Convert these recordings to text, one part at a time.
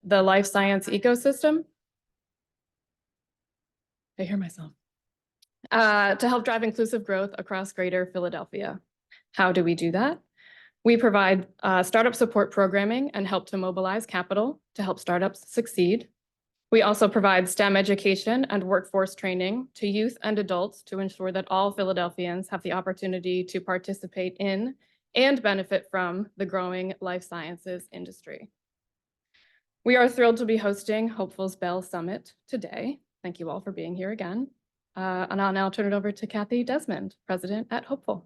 the life science ecosystem. I hear myself. To help drive inclusive growth across greater Philadelphia. How do we do that? We provide startup support programming and help to mobilize capital to help startups succeed. We also provide STEM education and workforce training to youth and adults to ensure that all Philadelphians have the opportunity to participate in and benefit from the growing life sciences industry. We are thrilled to be hosting HopePHL Summit today. Thank you all for being here again. And I'll now turn it over to Kathy Desmond, President at HopePHL.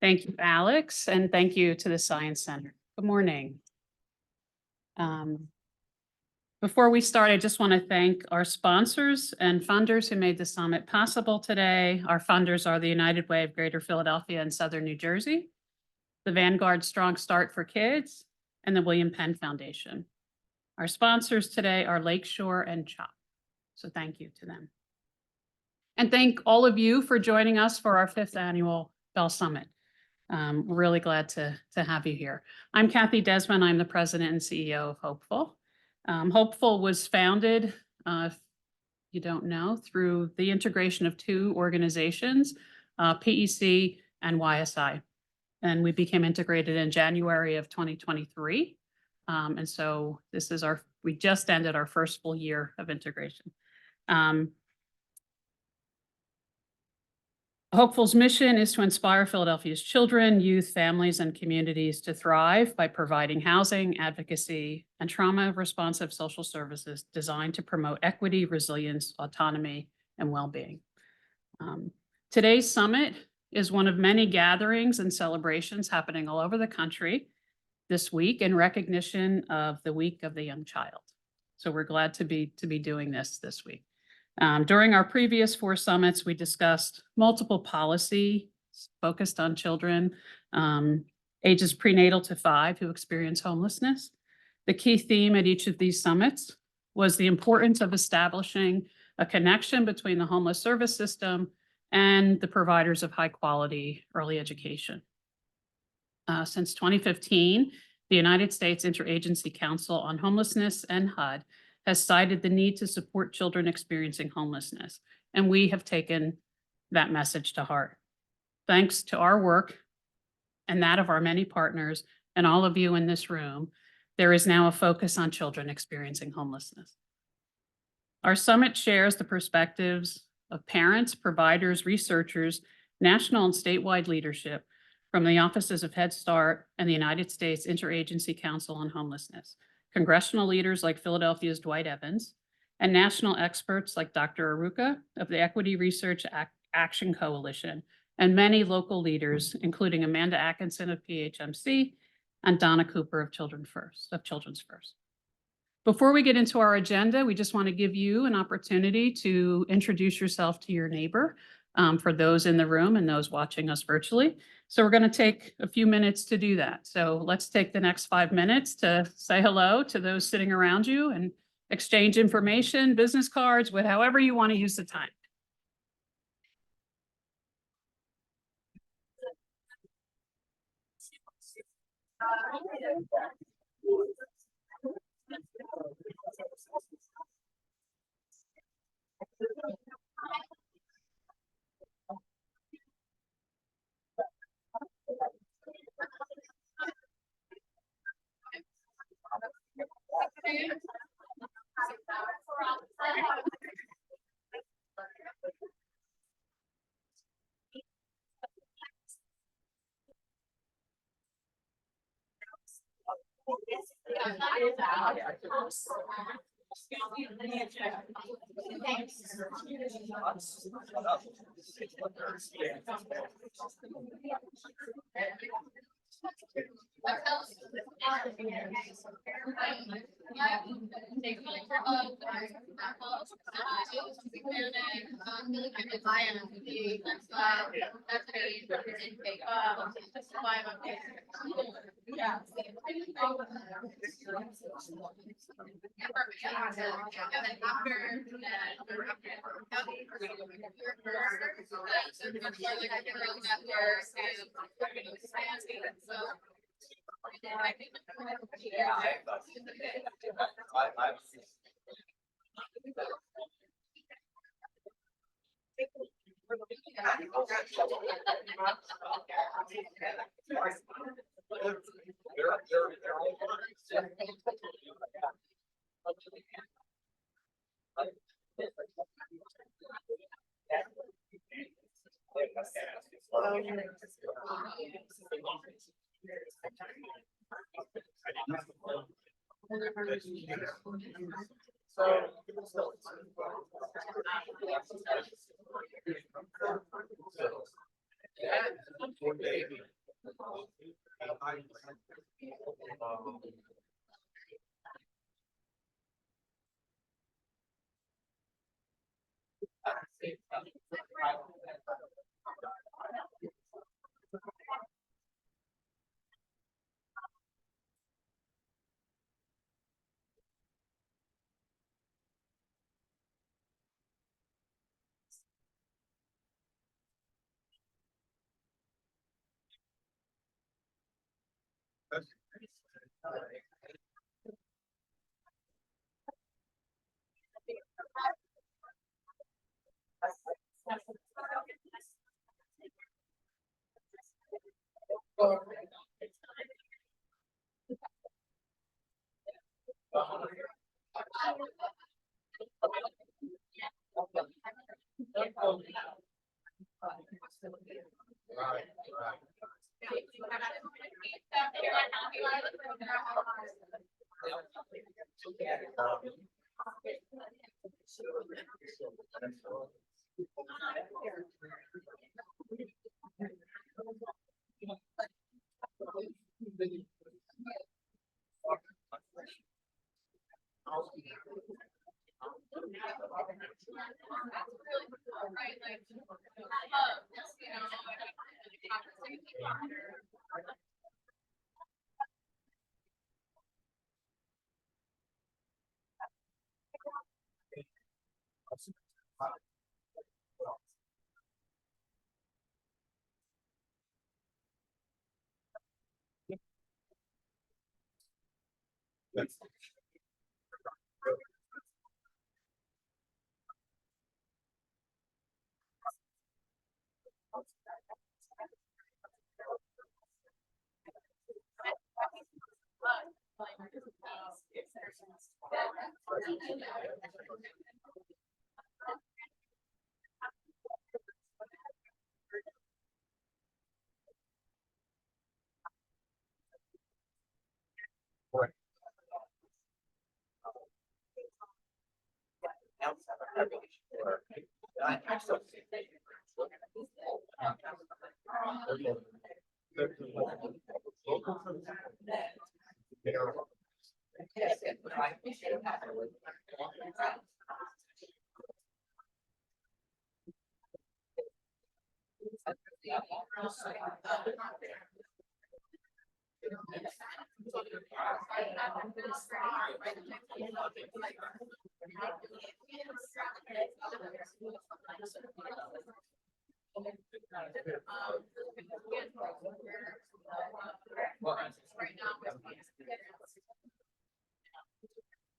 Thank you, Alex, and thank you to the Science Center. Good morning. Before we start, I just want to thank our sponsors and funders who made the summit possible today. Our funders are the United Way of Greater Philadelphia and Southern New Jersey, the Vanguard Strong Start for Kids, and the William Penn Foundation. Our sponsors today are Lakeshore and CHOP, so thank you to them. And thank all of you for joining us for our 5th annual Bell Summit. We're really glad to have you here. I'm Kathy Desmond. I'm the president and CEO of HopePHL. HopePHL was founded, if you don't know, through the integration of 2 organizations, PEC and YSI. And we became integrated in January of 2023. And so this is we just ended our first full year of integration. HopePHL's mission is to inspire Philadelphia's children, youth, families, and communities to thrive by providing housing, advocacy, and trauma-responsive social services designed to promote equity, resilience, autonomy, and well-being. Today's summit is one of many gatherings and celebrations happening all over the country this week in recognition of the Week of the Young Child. So we're glad to be doing this week. During our previous 4 summits, we discussed multiple policies focused on children ages prenatal to 5 who experience homelessness. The key theme at each of these summits was the importance of establishing a connection between the homeless service system and the providers of high quality early education. Since 2015, the United States Interagency Council on Homelessness and HUD has cited the need to support children experiencing homelessness, and we have taken that message to heart. Thanks to our work and that of our many partners and all of you in this room, there is now a focus on children experiencing homelessness. Our summit shares the perspectives of parents, providers, researchers, national and statewide leadership from the offices of Head Start and the United States Interagency Council on Homelessness, congressional leaders like Philadelphia's Dwight Evans, and national experts like Dr. Aruka of the Equity Research Action Coalition, and many local leaders, including Amanda Atkinson of PHMC and Donna Cooper of Children's First. Before we get into our agenda, we just want to give you an opportunity to introduce yourself to your neighbor, for those in the room and those watching us virtually. So we're going to take a few minutes to do that. So let's take the next 5 minutes to say hello to those sitting around you and exchange information, business cards, however you want to use the time. Take a picture of our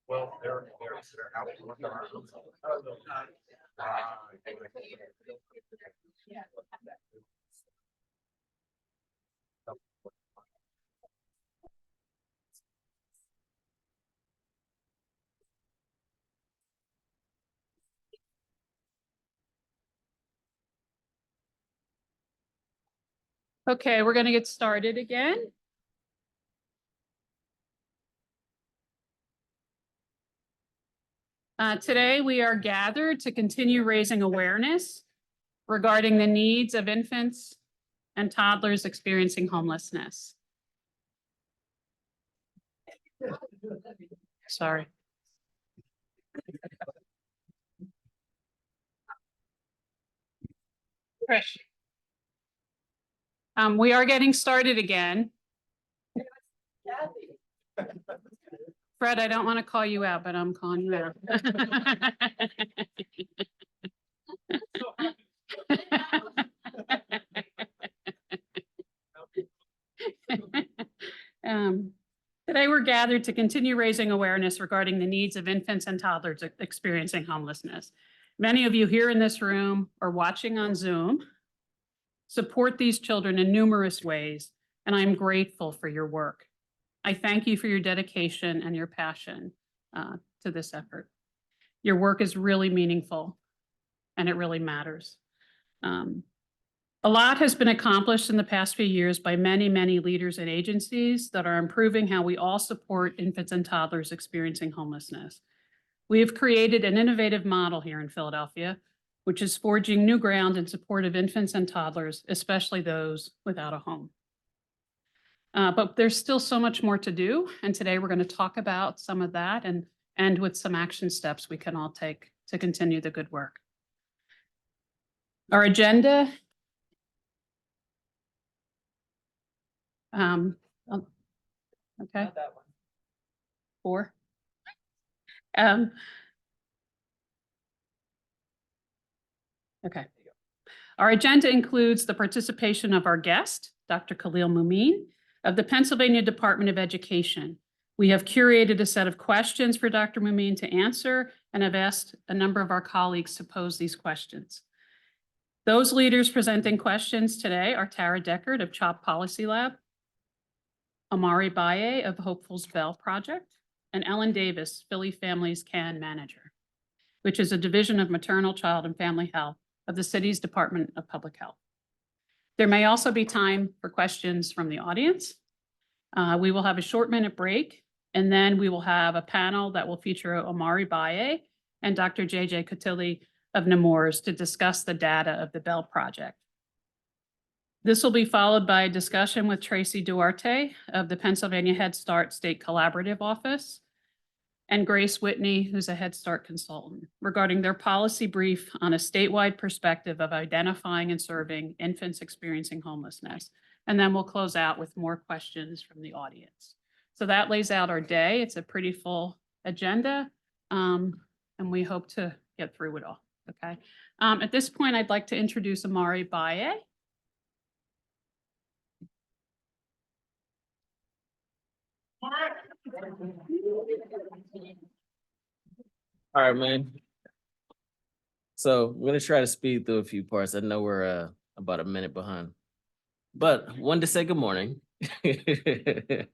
Well, they're out. Okay, we're going to get started again. Today, we are gathered to continue raising awareness regarding the needs of infants and toddlers experiencing homelessness. Sorry. Trish. We are getting started again. Fred, I don't want to call you out, but I'm calling you out. Today we're gathered to continue raising awareness regarding the needs of infants and toddlers experiencing homelessness. Many of you here in this room or watching on Zoom support these children in numerous ways, and I'm grateful for your work. I thank you for your dedication and your passion to this effort. Your work is really meaningful and it really matters. A lot has been accomplished in the past few years by many, many leaders and agencies that are improving how we all support infants and toddlers experiencing homelessness. We have created an innovative model here in Philadelphia, which is forging new ground in support of infants and toddlers, especially those without a home. But there's still so much more to do. And today we're going to talk about some of that and end with some action steps we can all take to continue the good work. Our agenda. Okay. 4. Okay. Our agenda includes the participation of our guest, Dr. Khalid Mumin of the Pennsylvania Department of Education. We have curated a set of questions for Dr. Mumin to answer and have asked a number of our colleagues to pose these questions. Those leaders presenting questions today are Tara Dechert of CHOP Policy Lab, Amari Baye of HopePHL Project, and Ellen Davis, Philly Families Can Manager, which is a division of maternal, child, and family health of the city's Department of Public Health. There may also be time for questions from the audience. We will have a short minute break, and then we will have a panel that will feature Amari Baye and Dr. JJ Cotilli of Nemours to discuss the data of the Bell Project. This will be followed by a discussion with Tracy Duarte of the Pennsylvania Head Start State Collaborative Office and Grace Whitney, who's a Head Start consultant, regarding their policy brief on a statewide perspective of identifying and serving infants experiencing homelessness. And then we'll close out with more questions from the audience. So that lays out our day. It's a pretty full agenda, and we hope to get through it all. Okay. At this point, I'd like to introduce Amari Baye. All right, man. So I'm gonna try to speed through a few parts. I know we're about a minute behind, but wanted to say good morning. Wanted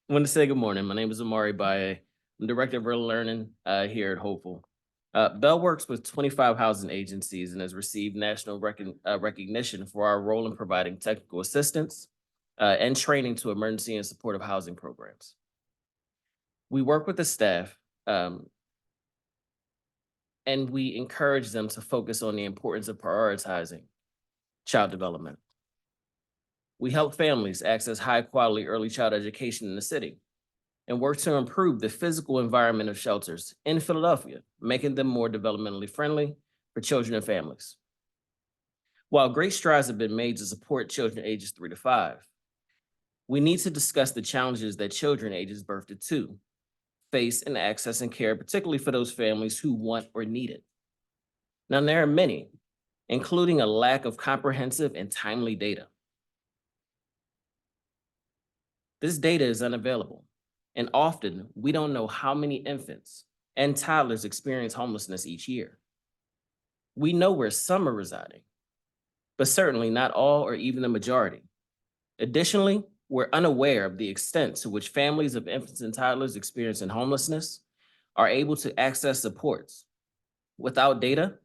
to say good morning. My name is Amari Baye. I'm Director of Early Learning here at Hopeful. Bell works with 25 housing agencies and has received national recognition for our role in providing technical assistance and training to emergency and supportive housing programs. We work with the staff and we encourage them to focus on the importance of prioritizing child development. We help families access high quality early child education in the city and work to improve the physical environment of shelters in Philadelphia, making them more developmentally friendly for children and families. While great strides have been made to support children ages 3 to 5, we need to discuss the challenges that children ages birth to 2 face in accessing care, particularly for those families who want or need it. Now, there are many, including a lack of comprehensive and timely data. This data is unavailable, and often we don't know how many infants and toddlers experience homelessness each year. We know where some are residing, but certainly not all or even the majority. Additionally, we're unaware of the extent to which families of infants and toddlers experiencing homelessness are able to access supports. Without data,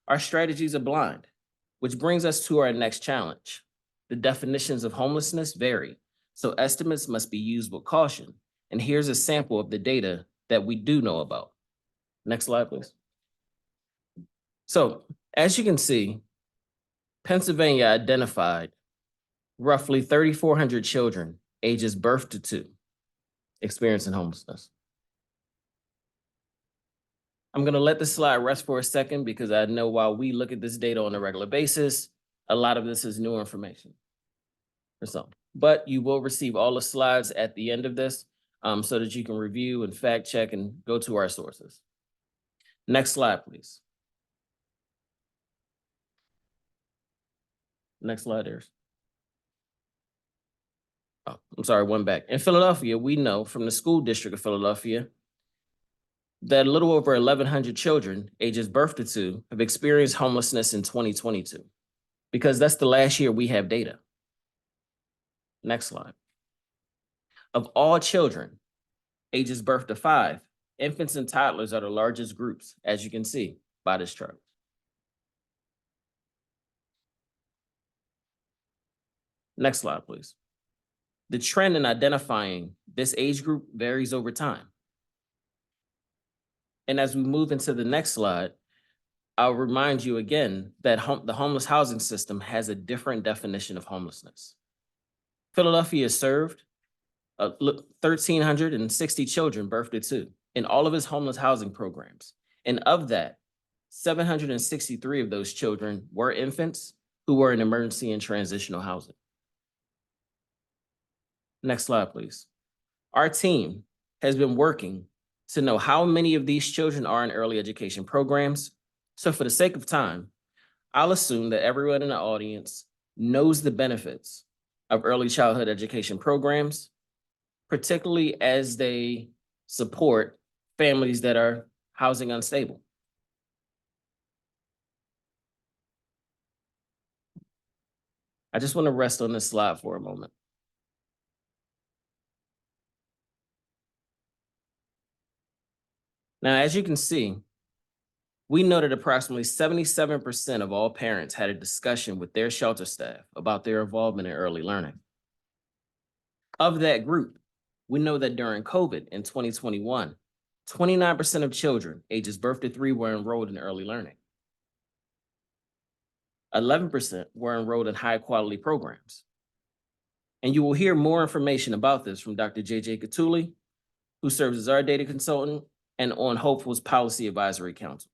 our strategies are blind, which brings us to our next challenge. The definitions of homelessness vary, so estimates must be used with caution. And here's a sample of the data that we do know about. Next slide, please. So, as you can see, Pennsylvania identified roughly 3,400 children ages birth to 2 experiencing homelessness. I'm gonna let this slide rest for a second because I know while we look at this data on a regular basis, a lot of this is new information for some. But you will receive all the slides at the end of this so that you can review and fact check and go to our sources. Next slide, please. Next slide, Eris. Oh, I'm sorry, one back. In Philadelphia, we know from the school district of Philadelphia that a little over 1,100 children ages birth to 2 have experienced homelessness in 2022, because that's the last year we have data. Next slide. Of all children ages birth to 5, infants and toddlers are the largest groups, as you can see by this chart. Next slide, please. The trend in identifying this age group varies over time. And as we move into the next slide, I'll remind you again that the homeless housing system has a different definition of homelessness. Philadelphia served 1,360 children birth to 2 in all of its homeless housing programs. And of that, 763 of those children were infants who were in emergency and transitional housing. Next slide, please. Our team has been working to know how many of these children are in early education programs. So for the sake of time, I'll assume that everyone in the audience knows the benefits of early childhood education programs, particularly as they support families that are housing unstable. I just want to rest on this slide for a moment. Now, as you can see, we know that approximately 77% of all parents had a discussion with their shelter staff about their involvement in early learning. Of that group, we know that during COVID in 2021, 29% of children ages birth to 3 were enrolled in early learning. 11% were enrolled in high quality programs. And you will hear more information about this from Dr. JJ Catulli, who serves as our data consultant and on HopePHL's Policy Advisory Council.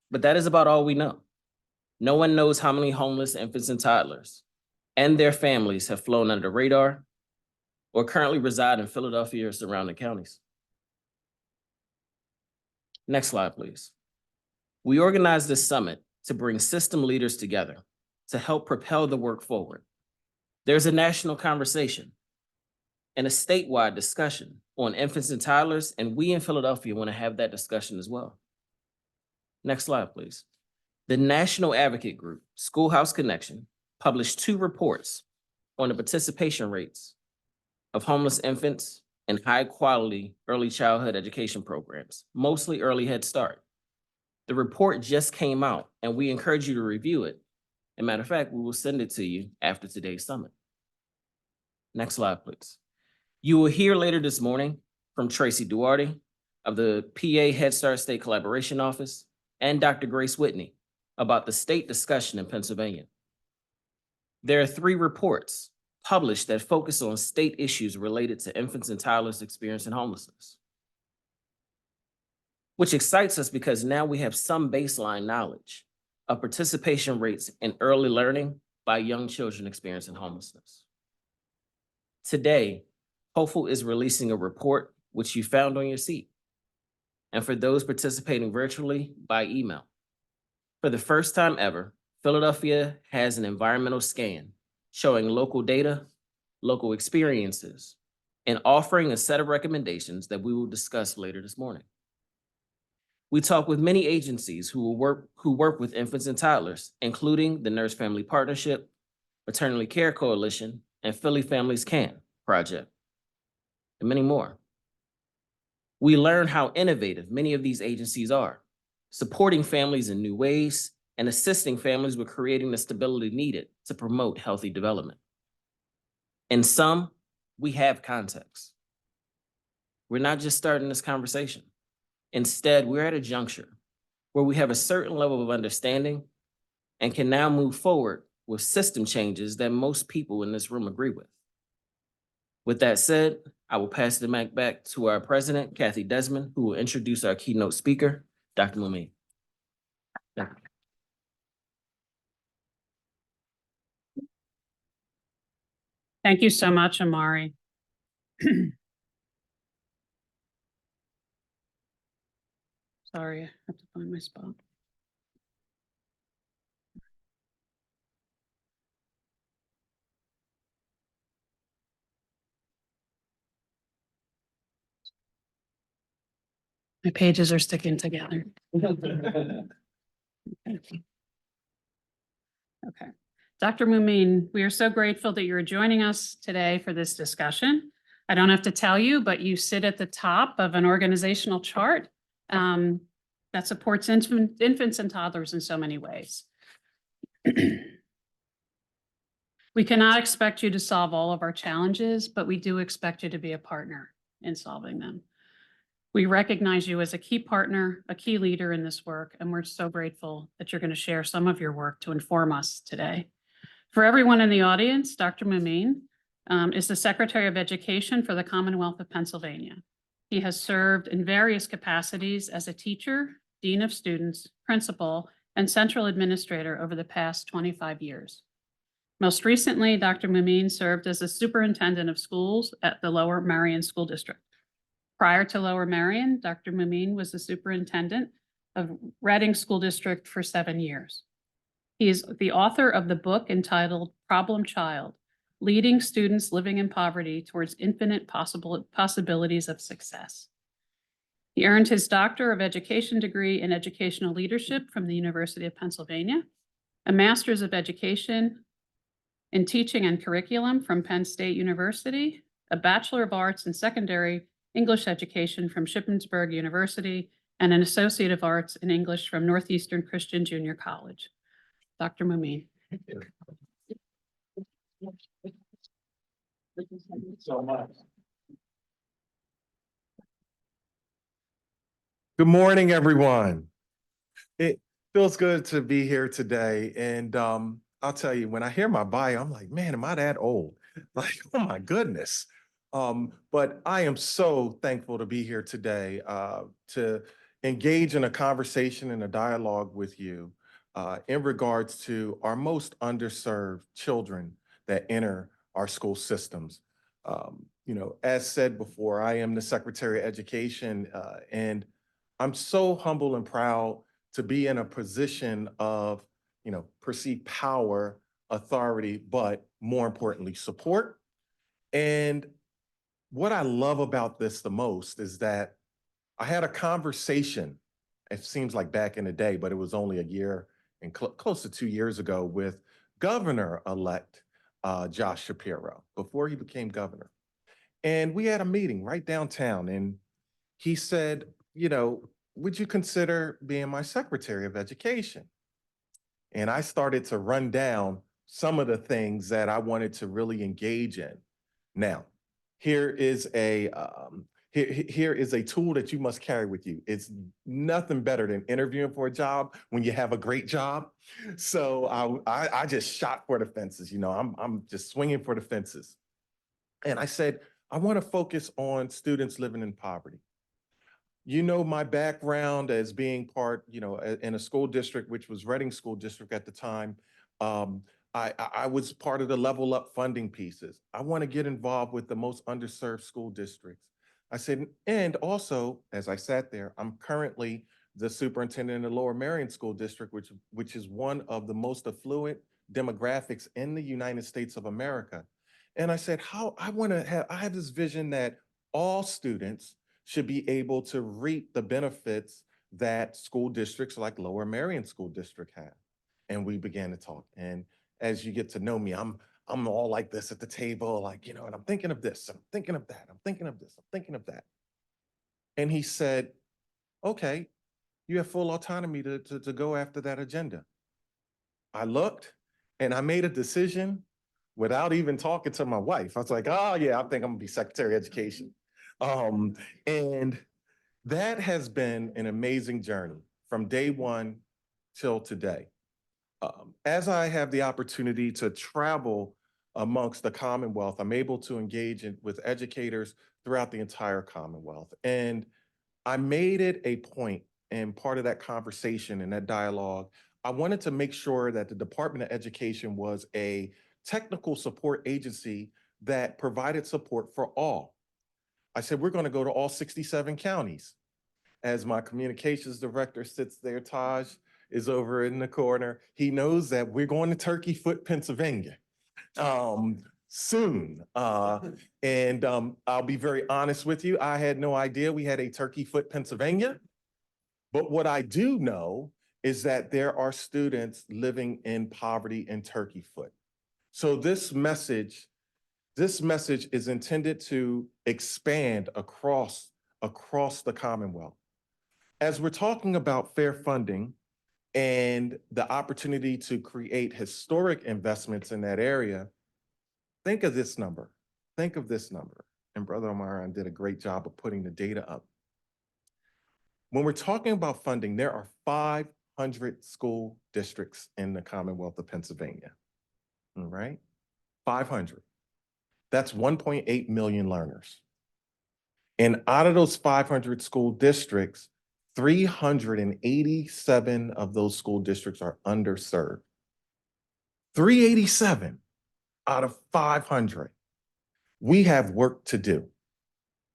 But that is about all we know. No one knows how many homeless infants and toddlers and their families have flown under the radar or currently reside in Philadelphia or surrounding counties. Next slide, please. We organized this summit to bring system leaders together to help propel the work forward. There's a national conversation and a statewide discussion on infants and toddlers, and we in Philadelphia want to have that discussion as well. Next slide, please. The National Advocate Group, Schoolhouse Connection, published 2 reports on the participation rates of homeless infants in high-quality early childhood education programs, mostly Early Head Start. The report just came out, and we encourage you to review it. As a matter of fact, we will send it to you after today's summit. Next slide, please. You will hear later this morning from Tracy Duarte of the PA Head Start State Collaboration Office and Dr. Grace Whitney about the state discussion in Pennsylvania. There are 3 reports published that focus on state issues related to infants and toddlers experiencing homelessness, which excites us because now we have some baseline knowledge of participation rates in early learning by young children experiencing homelessness. Today, HopePHL is releasing a report which you found on your seat, and for those participating virtually, by email. For the first time ever, Philadelphia has an environmental scan showing local data, local experiences, and offering a set of recommendations that we will discuss later this morning. We talk with many agencies who work with infants and toddlers, including the Nurse Family Partnership, Maternity Care Coalition, and Philly Families Can Project, and many more. We learn how innovative many of these agencies are, supporting families in new ways and assisting families with creating the stability needed to promote healthy development. In some, we have context. We're not just starting this conversation. Instead, we're at a juncture where we have a certain level of understanding and can now move forward with system changes that most people in this room agree with. With that said, I will pass the mic back to our president, Kathy Desmond, who will introduce our keynote speaker, Dr. Mumin. Thank you. Thank you so much, Amari. Sorry, I have to find my spot. My pages are sticking together. Okay. Dr. Mumin, we are so grateful that you're joining us today for this discussion. I don't have to tell you, but you sit at the top of an organizational chart that supports infants and toddlers in so many ways. We cannot expect you to solve all of our challenges, but we do expect you to be a partner in solving them. We recognize you as a key partner, a key leader in this work, and we're so grateful that you're going to share some of your work to inform us today. For everyone in the audience, Dr. Mumin is the Secretary of Education for the Commonwealth of Pennsylvania. He has served in various capacities as a teacher, dean of students, principal, and central administrator over the past 25 years. Most recently, Dr. Mumin served as a superintendent of schools at the Lower Merion School District. Prior to Lower Merion, Dr. Mumin was the superintendent of Reading School District for 7 years. He is the author of the book entitled Problem Child: Leading Students Living in Poverty Towards Infinite Possibilities of Success. He earned his Doctor of Education degree in Educational Leadership from the University of Pennsylvania, a Master's of Education in Teaching and Curriculum from Penn State University, a Bachelor of Arts in Secondary English Education from Shippensburg University, and an Associate of Arts in English from Northeastern Christian Junior College. Dr. Mumin. Thank you so much. Good morning, everyone. It feels good to be here today. And I'll tell you, when I hear my bio, I'm like, man, am I that old? Like, oh my goodness. But I am so thankful to be here today to engage in a conversation and a dialogue with you in regards to our most underserved children that enter our school systems. You know, as said before, I am the Secretary of Education, and I'm so humble and proud to be in a position of, you know, perceived power, authority, but more importantly, support. And what I love about this the most is that I had a conversation, it seems like back in the day, but it was only a year and close to 2 years ago, with Governor-elect Josh Shapiro before he became governor. And we had a meeting right downtown, and he said, you know, would you consider being my Secretary of Education? And I started to run down some of the things that I wanted to really engage in. Now, here is a tool that you must carry with you. It's nothing better than interviewing for a job when you have a great job. So I just shot for the fences. You know, I'm just swinging for the fences. And I said, I want to focus on students living in poverty. You know, my background as being part, you know, in a school district, which was Reading School District at the time. I was part of the Level Up funding pieces. I want to get involved with the most underserved school districts. I said, and also, as I sat there, I'm currently the superintendent in the Lower Merion School District, which is one of the most affluent demographics in the United States of America. And I said, I have this vision that all students should be able to reap the benefits that school districts like Lower Merion School District have. And we began to talk. And as you get to know me, I'm all like this at the table, like, you know, and I'm thinking of this, I'm thinking of that, I'm thinking of this, I'm thinking of that. And he said, okay, you have full autonomy to go after that agenda. I looked and I made a decision without even talking to my wife. I was like, oh yeah, I think I'm gonna be Secretary of Education. And that has been an amazing journey from day one till today. As I have the opportunity to travel amongst the Commonwealth, I'm able to engage with educators throughout the entire Commonwealth. And I made it a point and part of that conversation and that dialogue, I wanted to make sure that the Department of Education was a technical support agency that provided support for all. I said, we're going to go to all 67 counties. As my communications director sits there, Taj is over in the corner. He knows that we're going to Turkey Foot, Pennsylvania soon. And I'll be very honest with you, I had no idea we had a Turkey Foot, Pennsylvania. But what I do know is that there are students living in poverty in Turkey Foot. So this message is intended to expand across the Commonwealth. As we're talking about fair funding and the opportunity to create historic investments in that area, think of this number. Think of this number. And Brother Omarion did a great job of putting the data up. When we're talking about funding, there are 500 school districts in the Commonwealth of Pennsylvania, all right? 500. That's 1.8 million learners. And out of those 500 school districts, 387 of those school districts are underserved. 387 out of 500. We have work to do.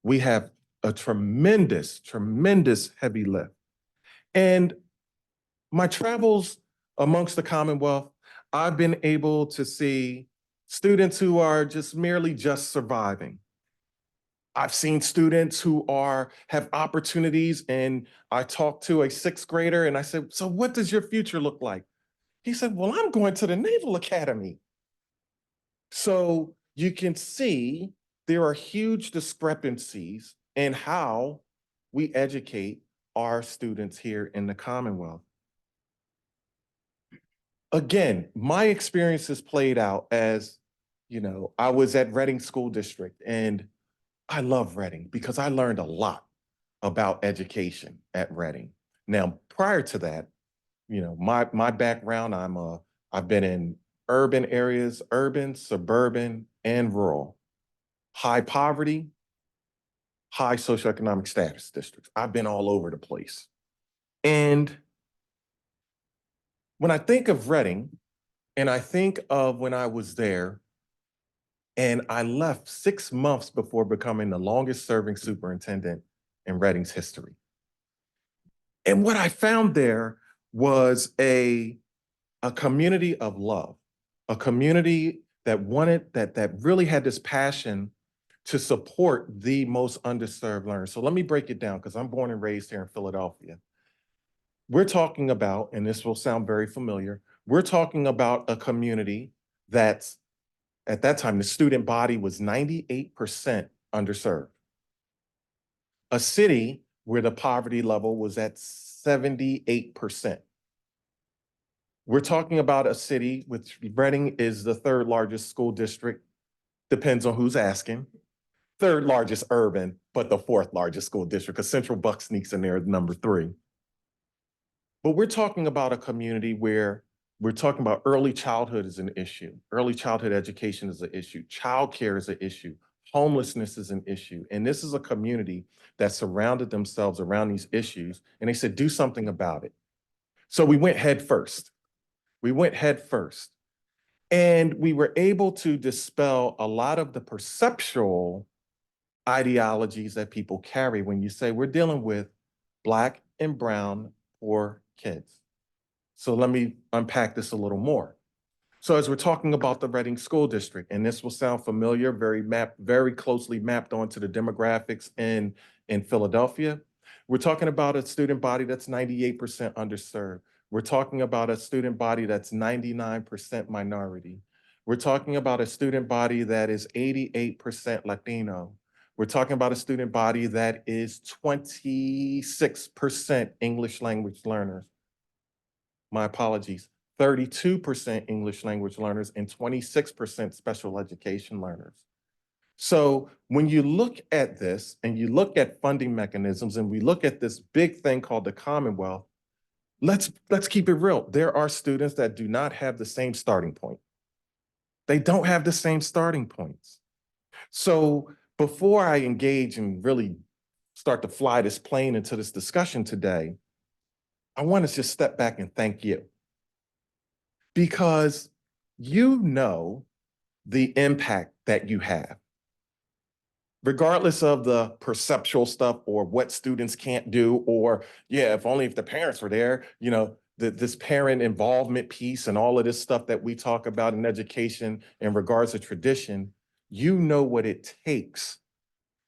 We have a tremendous, tremendous heavy lift. And my travels amongst the Commonwealth, I've been able to see students who are merely surviving. I've seen students who have opportunities, and I talked to a 6th grader and I said, so what does your future look like? He said, well, I'm going to the Naval Academy. So you can see there are huge discrepancies in how we educate our students here in the Commonwealth. Again, my experience has played out as, I was at Reading School District, and I love Reading because I learned a lot about education at Reading. Now, prior to that, my background, I've been in urban areas, urban, suburban, and rural. High poverty, high socioeconomic status districts. I've been all over the place. And when I think of Reading, and I think of when I was there, and I left 6 months before becoming the longest serving superintendent in Reading's history. And what I found there was a community of love, a community that really had this passion to support the most underserved learners. So let me break it down, because I'm born and raised here in Philadelphia. We're talking about, and this will sound very familiar, we're talking about a community that's, at that time, the student body was 98% underserved. A city where the poverty level was at 78%. We're talking about a city which Reading is the 3rd largest school district, depends on who's asking. 3rd largest urban, but the 4th largest school district, because Central Buck sneaks in there at number 3. But we're talking about a community where we're talking about early childhood is an issue. Early childhood education is an issue. Childcare is an issue. Homelessness is an issue. And this is a community that surrounded themselves around these issues, and they said, do something about it. So we went head first. We went head first. And we were able to dispel a lot of the perceptual ideologies that people carry when you say we're dealing with Black and brown poor kids. So let me unpack this a little more. So as we're talking about the Reading School District, and this will sound familiar, very closely mapped onto the demographics in Philadelphia, we're talking about a student body that's 98% underserved. We're talking about a student body that's 99% minority. We're talking about a student body that is 88% Latino. We're talking about a student body that is 26% English language learners. My apologies, 32% English language learners and 26% special education learners. So when you look at this and you look at funding mechanisms and we look at this big thing called the Commonwealth, let's keep it real. There are students that do not have the same starting point. They don't have the same starting points. So before I engage and really start to fly this plane into this discussion today, I want to just step back and thank you, because you know the impact that you have, regardless of the perceptual stuff or what students can't do, or yeah, if only if the parents were there, this parent involvement piece and all of this stuff that we talk about in education in regards to tradition. You know what it takes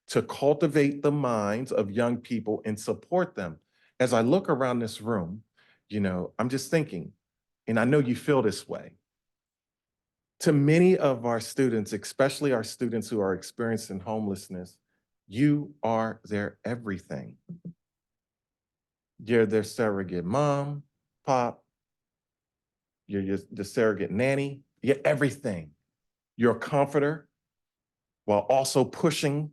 to cultivate the minds of young people and support them. As I look around this room, I'm just thinking, and I know you feel this way, to many of our students, especially our students who are experiencing homelessness, you are their everything. You're their surrogate mom, pop, you're the surrogate nanny, you're everything. You're a comforter while also pushing,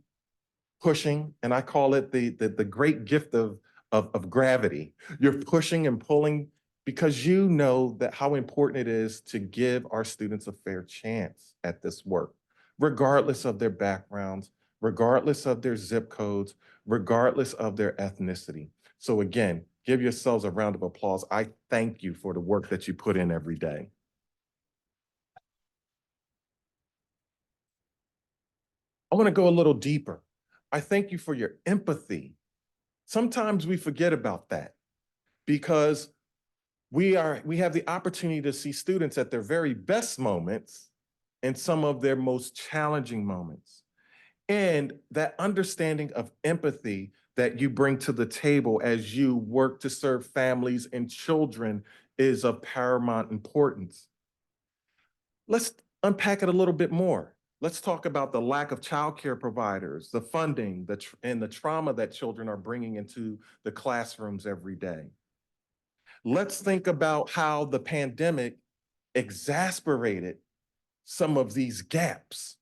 and I call it the great gift of gravity. You're pushing and pulling because you know that how important it is to give our students a fair chance at this work, regardless of their backgrounds, regardless of their zip codes, regardless of their ethnicity. So again, give yourselves a round of applause. I thank you for the work that you put in every day. I want to go a little deeper. I thank you for your empathy. Sometimes we forget about that because we have the opportunity to see students at their very best moments and some of their most challenging moments. And that understanding of empathy that you bring to the table as you work to serve families and children is of paramount importance. Let's unpack it a little bit more. Let's talk about the lack of childcare providers, the funding, and the trauma that children are bringing into the classrooms every day. Let's think about how the pandemic exacerbated some of these gaps.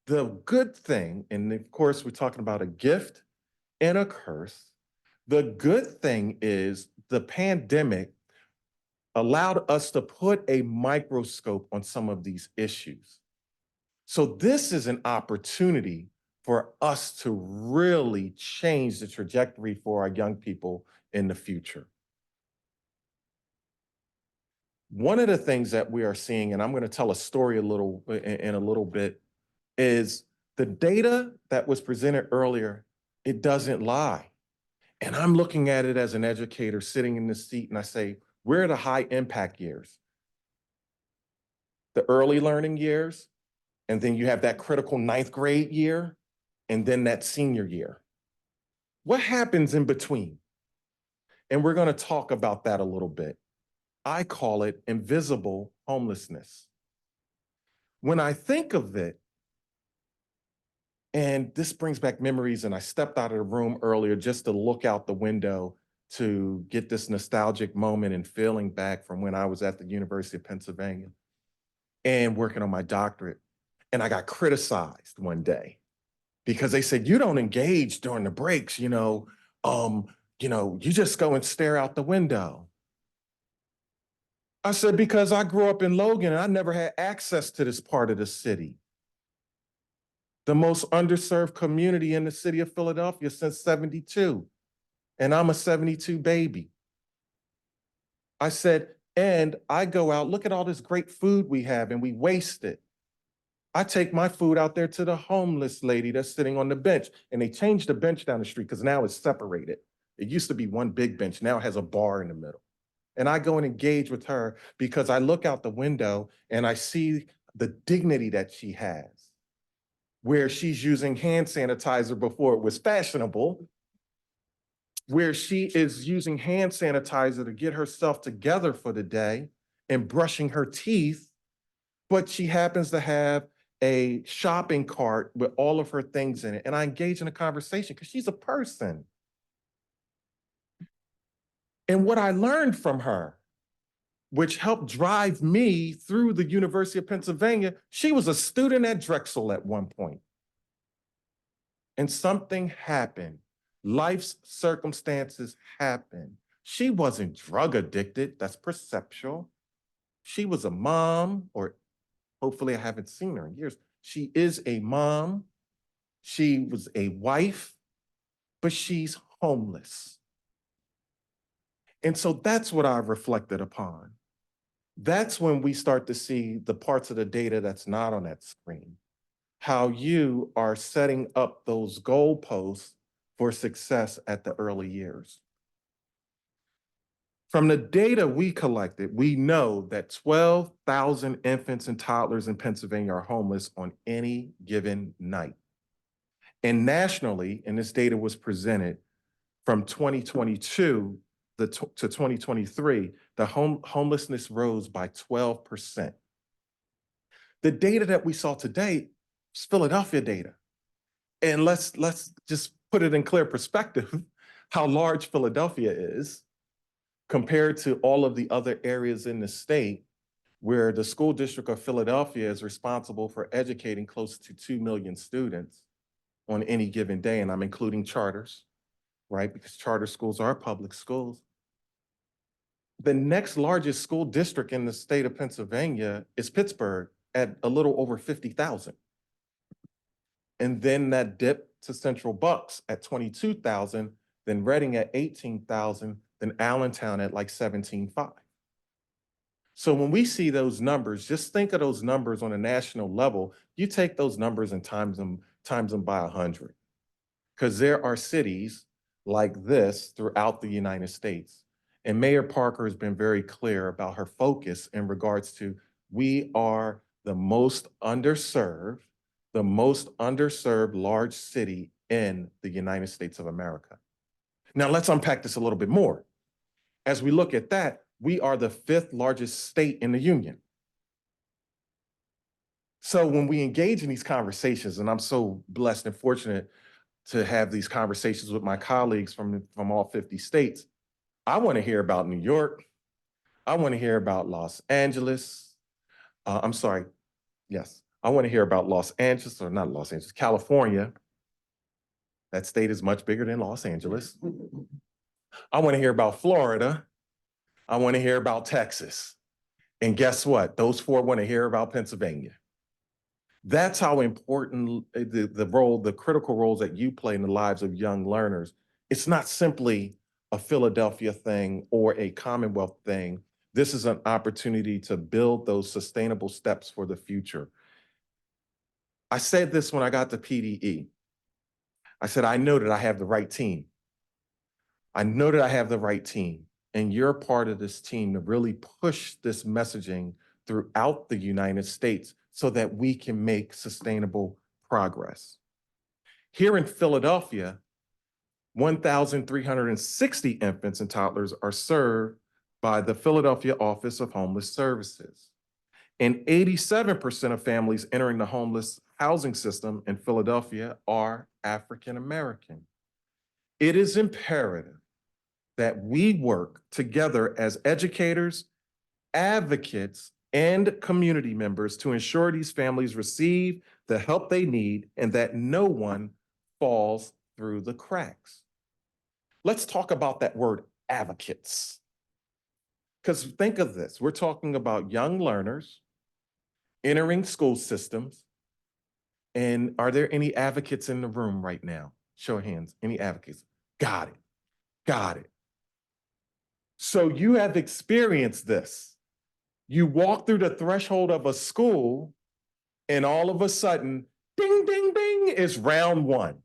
The good thing, and of course, we're talking about a gift and a curse. The good thing is the pandemic allowed us to put a microscope on some of these issues. So this is an opportunity for us to really change the trajectory for our young people in the future. One of the things that we are seeing, and I'm going to tell a story in a little bit, is the data that was presented earlier, it doesn't lie. And I'm looking at it as an educator sitting in this seat, and I say, where are the high impact years? The early learning years, and then you have that critical 9th grade year, and then that senior year. What happens in between? And we're going to talk about that a little bit. I call it invisible homelessness. When I think of it, and this brings back memories, and I stepped out of the room earlier just to look out the window to get this nostalgic moment and feeling back from when I was at the University of Pennsylvania and working on my doctorate. And I got criticized one day because they said, you don't engage during the breaks, you just go and stare out the window. I said, because I grew up in Logan and I never had access to this part of the city. The most underserved community in the city of Philadelphia since '72. And I'm a '72 baby. I said, and I go out, look at all this great food we have and we waste it. I take my food out there to the homeless lady that's sitting on the bench, and they changed the bench down the street because now it's separated. It used to be one big bench, now it has a bar in the middle. And I go and engage with her because I look out the window and I see the dignity that she has, where she's using hand sanitizer before it was fashionable, where she is using hand sanitizer to get herself together for the day and brushing her teeth, but she happens to have a shopping cart with all of her things in it. And I engage in a conversation because she's a person. And what I learned from her, which helped drive me through the University of Pennsylvania, she was a student at Drexel at one point. And something happened. Life's circumstances happened. She wasn't drug addicted, that's perceptual. She was a mom, or hopefully I haven't seen her in years. She is a mom, she was a wife, but she's homeless. And so that's what I've reflected upon. That's when we start to see the parts of the data that's not on that screen, how you are setting up those goalposts for success at the early years. From the data we collected, we know that 12,000 infants and toddlers in Pennsylvania are homeless on any given night. And nationally, and this data was presented from 2022 to 2023, the homelessness rose by 12%. The data that we saw today is Philadelphia data. And let's just put it in clear perspective, how large Philadelphia is compared to all of the other areas in the state, where the school district of Philadelphia is responsible for educating close to 2 million students on any given day. And I'm including charters, right? Because charter schools are public schools. The next largest school district in the state of Pennsylvania is Pittsburgh at a little over 50,000. And then that dipped to Central Bucks at 22,000, then Reading at 18,000, then Allentown at like 17.5. So when we see those numbers, just think of those numbers on a national level. You take those numbers and times them by 100. Because there are cities like this throughout the United States. And Mayor Parker has been very clear about her focus in regards to we are the most underserved large city in the United States of America. Now let's unpack this a little bit more. As we look at that, we are the 5th largest state in the union. So when we engage in these conversations, and I'm so blessed and fortunate to have these conversations with my colleagues from all 50 states, I want to hear about New York. I want to hear about Los Angeles. I want to hear about Los Angeles, or not Los Angeles, California. That state is much bigger than Los Angeles. I want to hear about Florida. I want to hear about Texas. And guess what? Those 4 want to hear about Pennsylvania. That's how important the critical roles that you play in the lives of young learners. It's not simply a Philadelphia thing or a Commonwealth thing. This is an opportunity to build those sustainable steps for the future. I said this when I got to PDE. I said, I know that I have the right team. I know that I have the right team. And you're part of this team to really push this messaging throughout the United States so that we can make sustainable progress. Here in Philadelphia, 1,360 infants and toddlers are served by the Philadelphia Office of Homeless Services. And 87% of families entering the homeless housing system in Philadelphia are African American. It is imperative that we work together as educators, advocates, and community members to ensure these families receive the help they need and that no one falls through the cracks. Let's talk about that word, advocates. Because think of this, we're talking about young learners entering school systems. And are there any advocates in the room right now? Show of hands, any advocates? Got it, got it. So you have experienced this. You walk through the threshold of a school and all of a sudden, ding, ding, ding, it's round 1.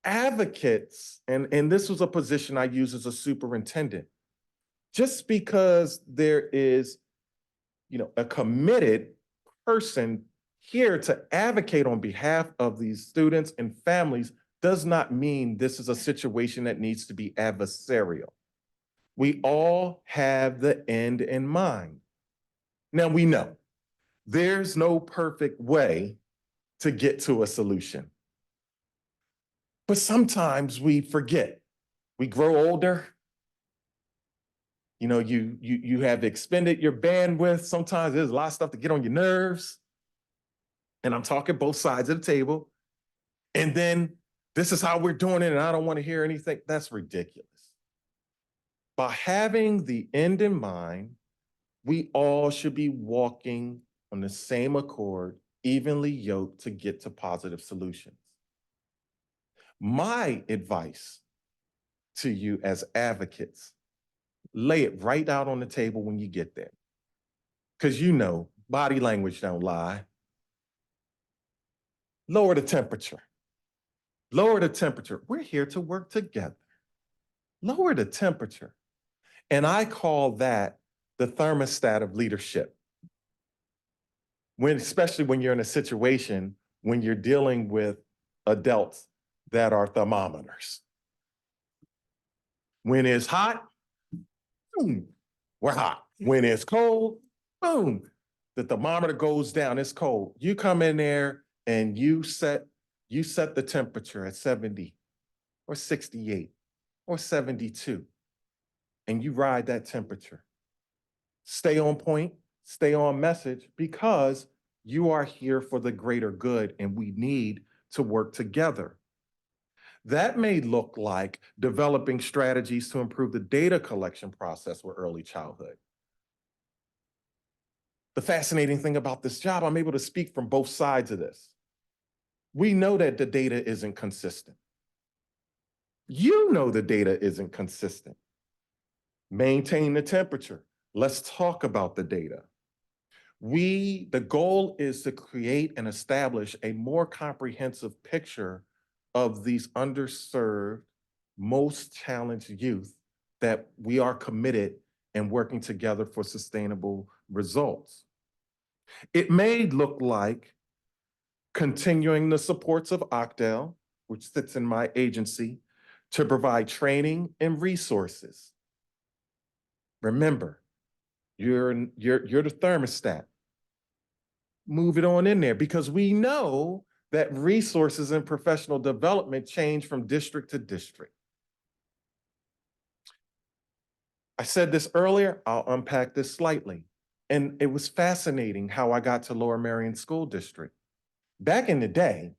Advocates, and this was a position I used as a superintendent, just because there is, a committed person here to advocate on behalf of these students and families does not mean this is a situation that needs to be adversarial. We all have the end in mind. Now we know there's no perfect way to get to a solution. But sometimes we forget. We grow older. You have expended your bandwidth. Sometimes there's a lot of stuff to get on your nerves. And I'm talking both sides of the table. And then this is how we're doing it, and I don't want to hear anything. That's ridiculous. By having the end in mind, we all should be walking on the same accord, evenly yoked to get to positive solutions. My advice to you as advocates. Lay it right out on the table when you get there. Because you know, body language don't lie. Lower the temperature. Lower the temperature. We're here to work together. Lower the temperature. And I call that the thermostat of leadership. Especially when you're in a situation when you're dealing with adults that are thermometers. When it's hot, boom, we're hot. When it's cold, boom, the thermometer goes down, it's cold. You come in there and you set the temperature at 70 or 68 or 72, and you ride that temperature. Stay on point, stay on message, because you are here for the greater good and we need to work together. That may look like developing strategies to improve the data collection process with early childhood. The fascinating thing about this job, I'm able to speak from both sides of this. We know that the data isn't consistent. You know the data isn't consistent. Maintain the temperature. Let's talk about the data. The goal is to create and establish a more comprehensive picture of these underserved, most challenged youth that we are committed and working together for sustainable results. It may look like continuing the supports of OCDEL, which sits in my agency, to provide training and resources. Remember, you're the thermostat. Move it on in there, because we know that resources and professional development change from district to district. I said this earlier, I'll unpack this slightly. And it was fascinating how I got to Lower Merion School District. Back in the day,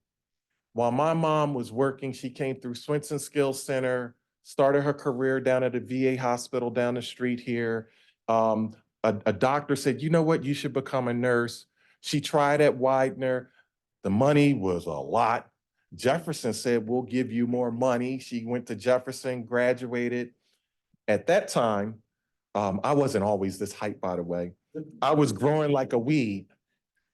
while my mom was working, she came through Swinson Skills Center, started her career down at a VA hospital down the street here. A doctor said, you know what, you should become a nurse. She tried at Widener. The money was a lot. Jefferson said, we'll give you more money. She went to Jefferson, graduated. At that time, I wasn't always this hype, by the way. I was growing like a weed.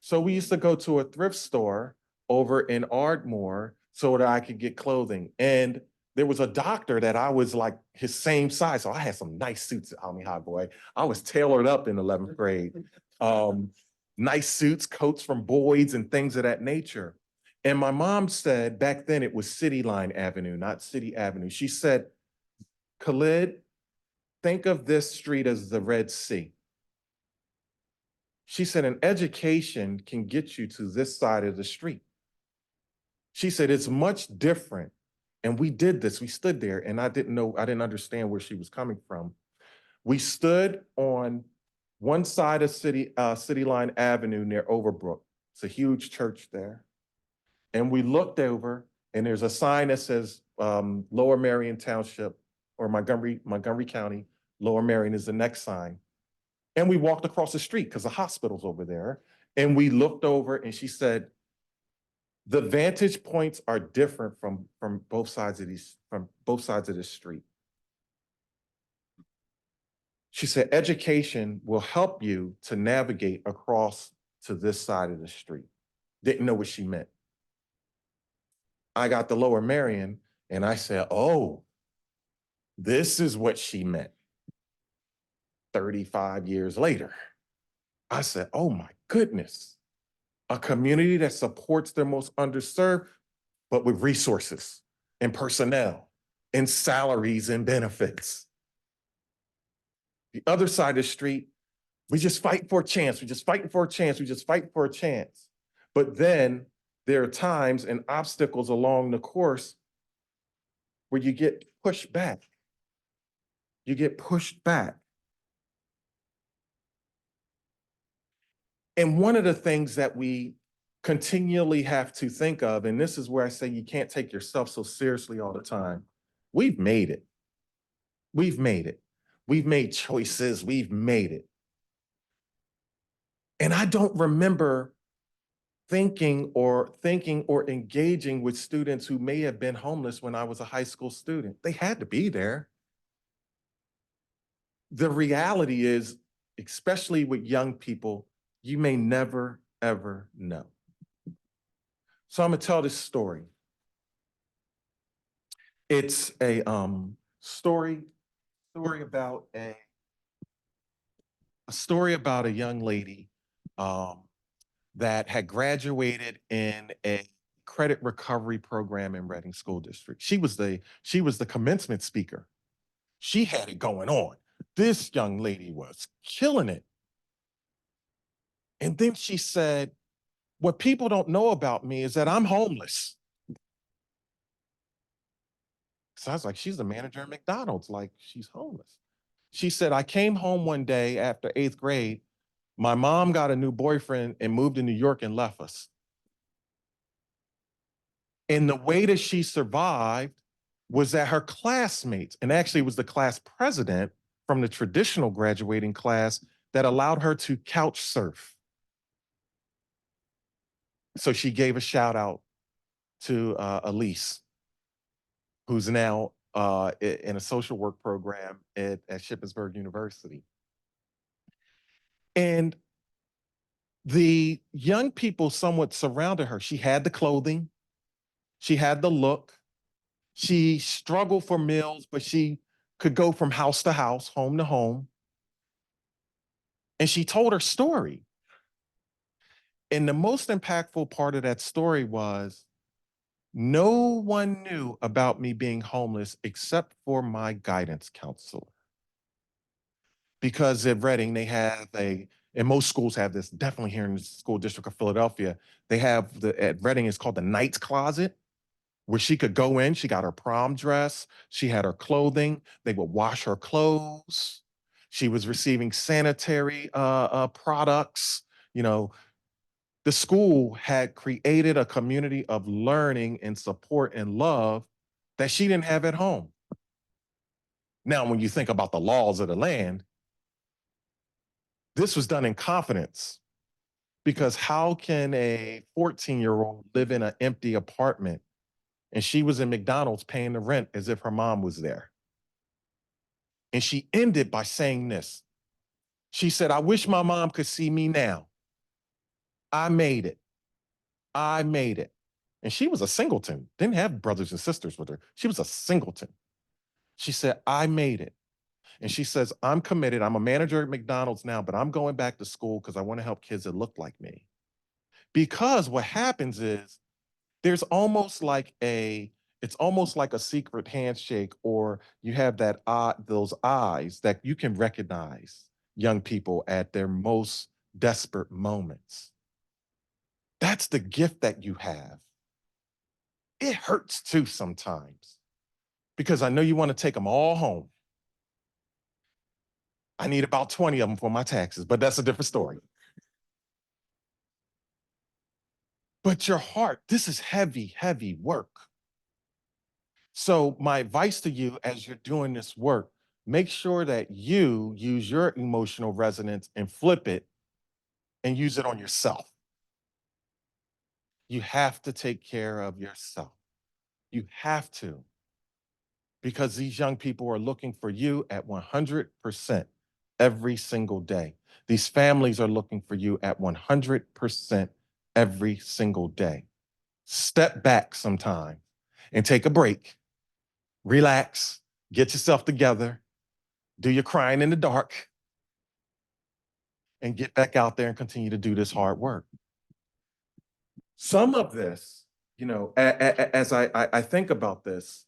So we used to go to a thrift store over in Ardmore so that I could get clothing. And there was a doctor that I was like his same size. So I had some nice suits at Army High, boy. I was tailored up in 11th grade. Nice suits, coats from Boyd's and things of that nature. And my mom said, back then it was City Line Avenue, not City Avenue. She said, Khalid, think of this street as the Red Sea. She said, an education can get you to this side of the street. She said, it's much different. And we did this, we stood there, and I didn't understand where she was coming from. We stood on one side of City Line Avenue near Overbrook. It's a huge church there. And we looked over, and there's a sign that says Lower Merion Township, or Montgomery County. Lower Merion is the next sign. And we walked across the street because the hospital's over there. And we looked over, and she said, the vantage points are different from both sides of this street. She said, education will help you to navigate across to this side of the street. Didn't know what she meant. I got to Lower Merion and I said, oh, this is what she meant. 35 years later, I said, oh my goodness, a community that supports their most underserved, but with resources and personnel and salaries and benefits. The other side of the street, we just fight for a chance. We just fighting for a chance. We just fight for a chance. But then there are times and obstacles along the course where you get pushed back. You get pushed back. And one of the things that we continually have to think of, and this is where I say you can't take yourself so seriously all the time. We've made it. We've made it. We've made choices. We've made it. And I don't remember thinking or engaging with students who may have been homeless when I was a high school student. They had to be there. The reality is, especially with young people, you may never, ever know. So I'm gonna tell this story. It's a story about a story about a young lady that had graduated in a credit recovery program in Reading School District. She was the commencement speaker. She had it going on. This young lady was killing it. And then she said, "What people don't know about me is that I'm homeless." So I was like, she's the manager at McDonald's, like she's homeless. She said, "I came home one day after 8th grade. My mom got a new boyfriend and moved to New York and left us. And the way that she survived was that her classmates, and actually it was the class president from the traditional graduating class, that allowed her to couch surf." So she gave a shout out to Elise, who's now in a social work program at Shippensburg University. And the young people somewhat surrounded her. She had the clothing, she had the look, she struggled for meals, but she could go from house to house, home to home. And she told her story. And the most impactful part of that story was, no one knew about me being homeless except for my guidance counselor. Because at Reading, they have and most schools have this, definitely here in the school district of Philadelphia, they have at Reading, it's called the Knight's Closet, where she could go in, she got her prom dress, she had her clothing, they would wash her clothes. She was receiving sanitary products. You know, the school had created a community of learning and support and love that she didn't have at home. Now, when you think about the laws of the land, this was done in confidence, because how can a 14-year-old live in an empty apartment? And she was in McDonald's paying the rent as if her mom was there. And she ended by saying this. She said, "I wish my mom could see me now. I made it. I made it." And she was a singleton, didn't have brothers and sisters with her. She was a singleton. She said, "I made it." And she says, "I'm committed. I'm a manager at McDonald's now, but I'm going back to school because I want to help kids that look like me." Because what happens is, there's almost like it's almost like a secret handshake, or you have that those eyes that you can recognize young people at their most desperate moments. That's the gift that you have. It hurts too sometimes, because I know you want to take them all home. I need about 20 of them for my taxes, but that's a different story. But your heart, this is heavy, heavy work. So my advice to you as you're doing this work, make sure that you use your emotional resonance and flip it and use it on yourself. You have to take care of yourself. You have to, because these young people are looking for you at 100% every single day. These families are looking for you at 100% every single day. Step back sometime and take a break, relax, get yourself together, do your crying in the dark, and get back out there and continue to do this hard work. Some of this, you know, as I think about this,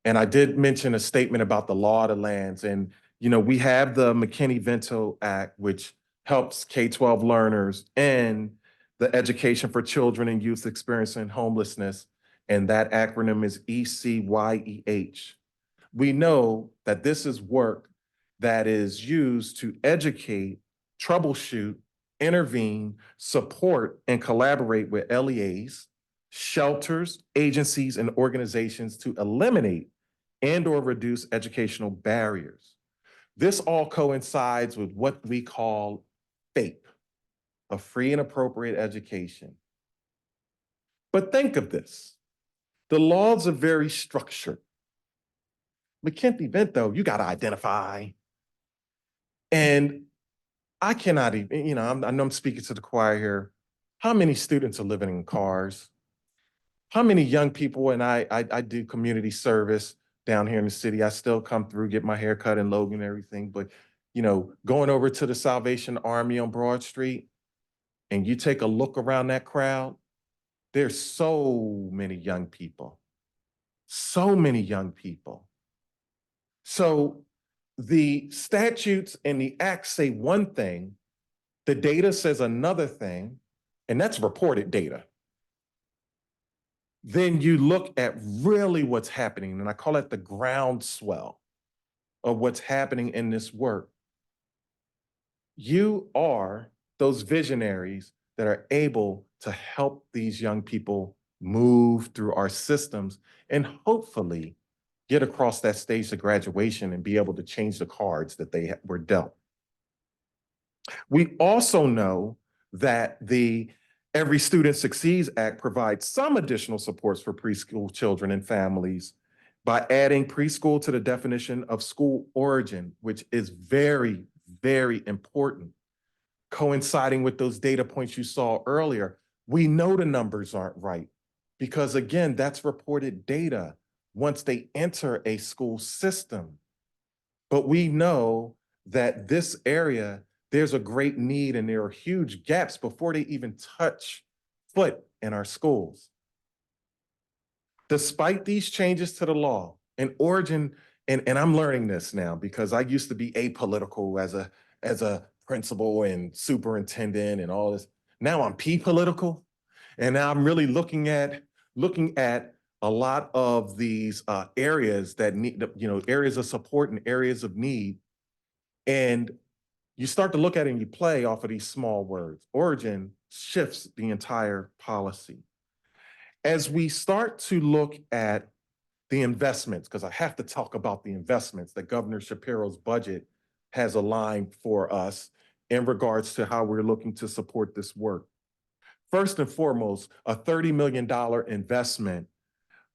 and I did mention a statement about the law of the lands, and, you know, we have the McKinney-Vento Act, which helps K-12 learners in the education for children and youth experiencing homelessness, and that acronym is ECYEH. We know that this is work that is used to educate, troubleshoot, intervene, support, and collaborate with LEAs, shelters, agencies, and organizations to eliminate and/or reduce educational barriers. This all coincides with what we call FAPE, a free and appropriate education. But think of this. The laws are very structured. McKenty Event, though, you got to identify. And I cannot even, I know I'm speaking to the choir here. How many students are living in cars? How many young people, and I do community service down here in the city. I still come through, get my hair cut in Logan and everything. But, going over to the Salvation Army on Broad Street, and you take a look around that crowd, there's so many young people. So many young people. So the statutes and the acts say one thing, the data says another thing, and that's reported data. Then you look at really what's happening, and I call it the groundswell of what's happening in this work. You are those visionaries that are able to help these young people move through our systems and hopefully get across that stage of graduation and be able to change the cards that they were dealt. We also know that the Every Student Succeeds Act provides some additional supports for preschool children and families by adding preschool to the definition of school origin, which is very, very important. Coinciding with those data points you saw earlier, we know the numbers aren't right because, again, that's reported data once they enter a school system. But we know that this area, there's a great need and there are huge gaps before they even touch foot in our schools. Despite these changes to the law and origin, and I'm learning this now because I used to be apolitical as a principal and superintendent and all this. Now I'm P-political, and now I'm really looking at a lot of these areas that need, areas of support and areas of need. And you start to look at it and you play off of these small words. Origin shifts the entire policy. As we start to look at the investments, because I have to talk about the investments that Governor Shapiro's budget has aligned for us in regards to how we're looking to support this work. First and foremost, a $30 million investment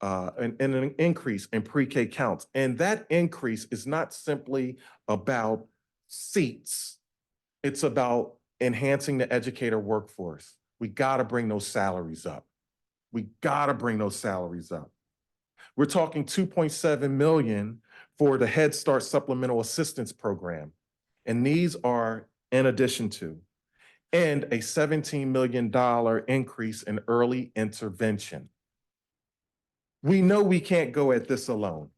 and an increase in pre-K counts. And that increase is not simply about seats. It's about enhancing the educator workforce. We gotta bring those salaries up. We gotta bring those salaries up. We're talking $2.7 million for the Head Start Supplemental Assistance Program. And these are in addition to, and a $17 million increase in early intervention. We know we can't go at this alone.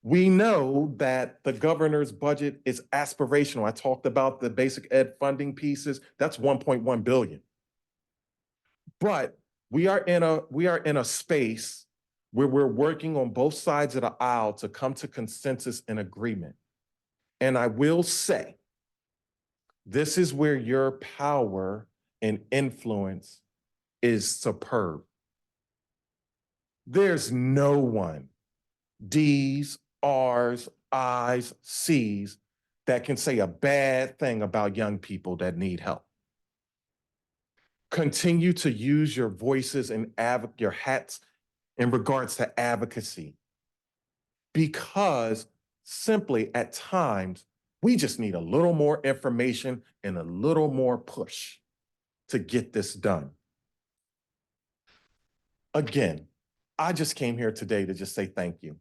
We know that the governor's budget is aspirational. I talked about the basic ed funding pieces. That's $1.1 billion. But we are in a space where we're working on both sides of the aisle to come to consensus and agreement. And I will say, this is where your power and influence is superb. There's no one, D's, R's, I's, C's, that can say a bad thing about young people that need help. Continue to use your voices and your hats in regards to advocacy, because simply at times, we just need a little more information and a little more push to get this done. Again, I just came here today to just say thank you.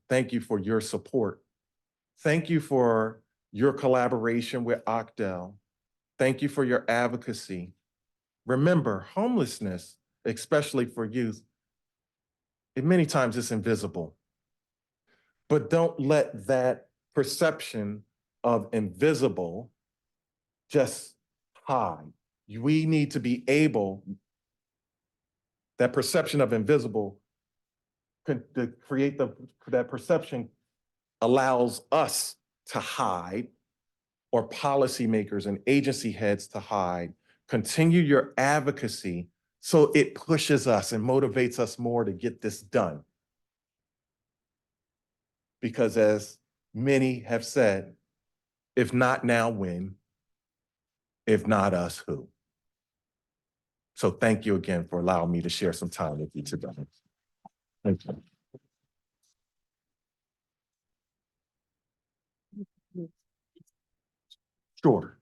Thank you for your support. Thank you for your collaboration with OCDEL. Thank you for your advocacy. Remember, homelessness, especially for youth, many times it's invisible. But don't let that perception of invisible just hide. We need to be able, that perception of invisible, to create that perception allows us to hide, or policymakers and agency heads to hide. Continue your advocacy so it pushes us and motivates us more to get this done. Because as many have said, if not now, when? If not us, who? So So thank you again for allowing me to share some time with you today. Thank you. Sure.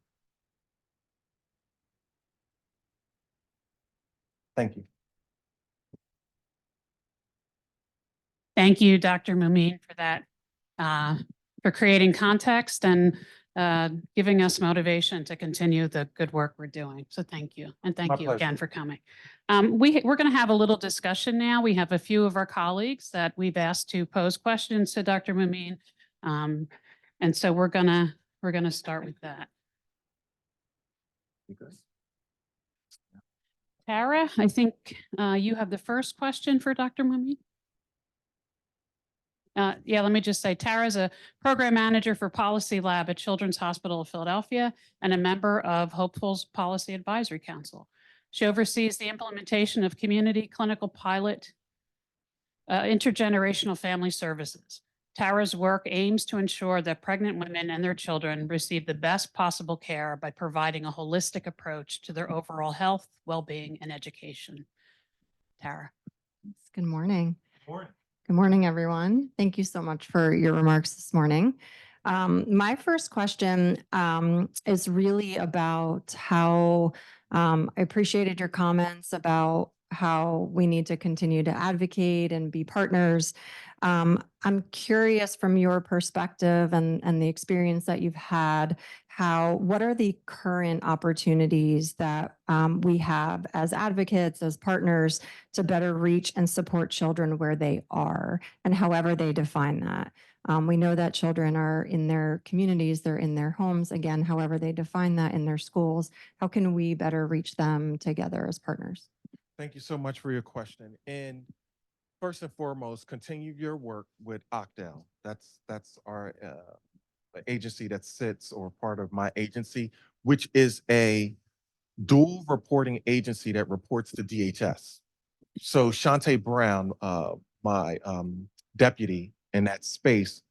Thank you. Thank you, Dr. Mumin, for that, for creating context and giving us motivation to continue the good work we're doing. So thank you. And My thank you again pleasure. for coming. We're going to have a little discussion now. We have a few of our colleagues that we've asked to pose questions to Dr. Mumin. And so we're gonna start with that. You good? Tara, I think you have the first question for Dr. Mumin. Yeah, let me just say, Tara is a program manager for Policy Lab at Children's Hospital of Philadelphia and a member of HopePHL's Policy Advisory Council. She oversees the implementation of community clinical pilot intergenerational family services. Tara's work aims to ensure that pregnant women and their children receive the best possible care by providing a holistic approach to their overall health, well-being, and education. Tara. Good morning. Morning. Good morning, everyone. Thank you so much for your remarks this morning. My first question is really about how I appreciated your comments about how we need to continue to advocate and be partners. I'm curious from your perspective and the experience that you've had, what are the current opportunities that we have as advocates, as partners, to better reach and support children where they are and however they define that. We know that children are in their communities, they're in their homes, again, however they define that in their schools. How can we better reach them together as partners? Thank you so much for your question. And first and foremost, continue your work with OCDEL. That's our agency that sits or part of my agency, which is a dual reporting agency that reports to DHS. So Shante Brown, my deputy in that space,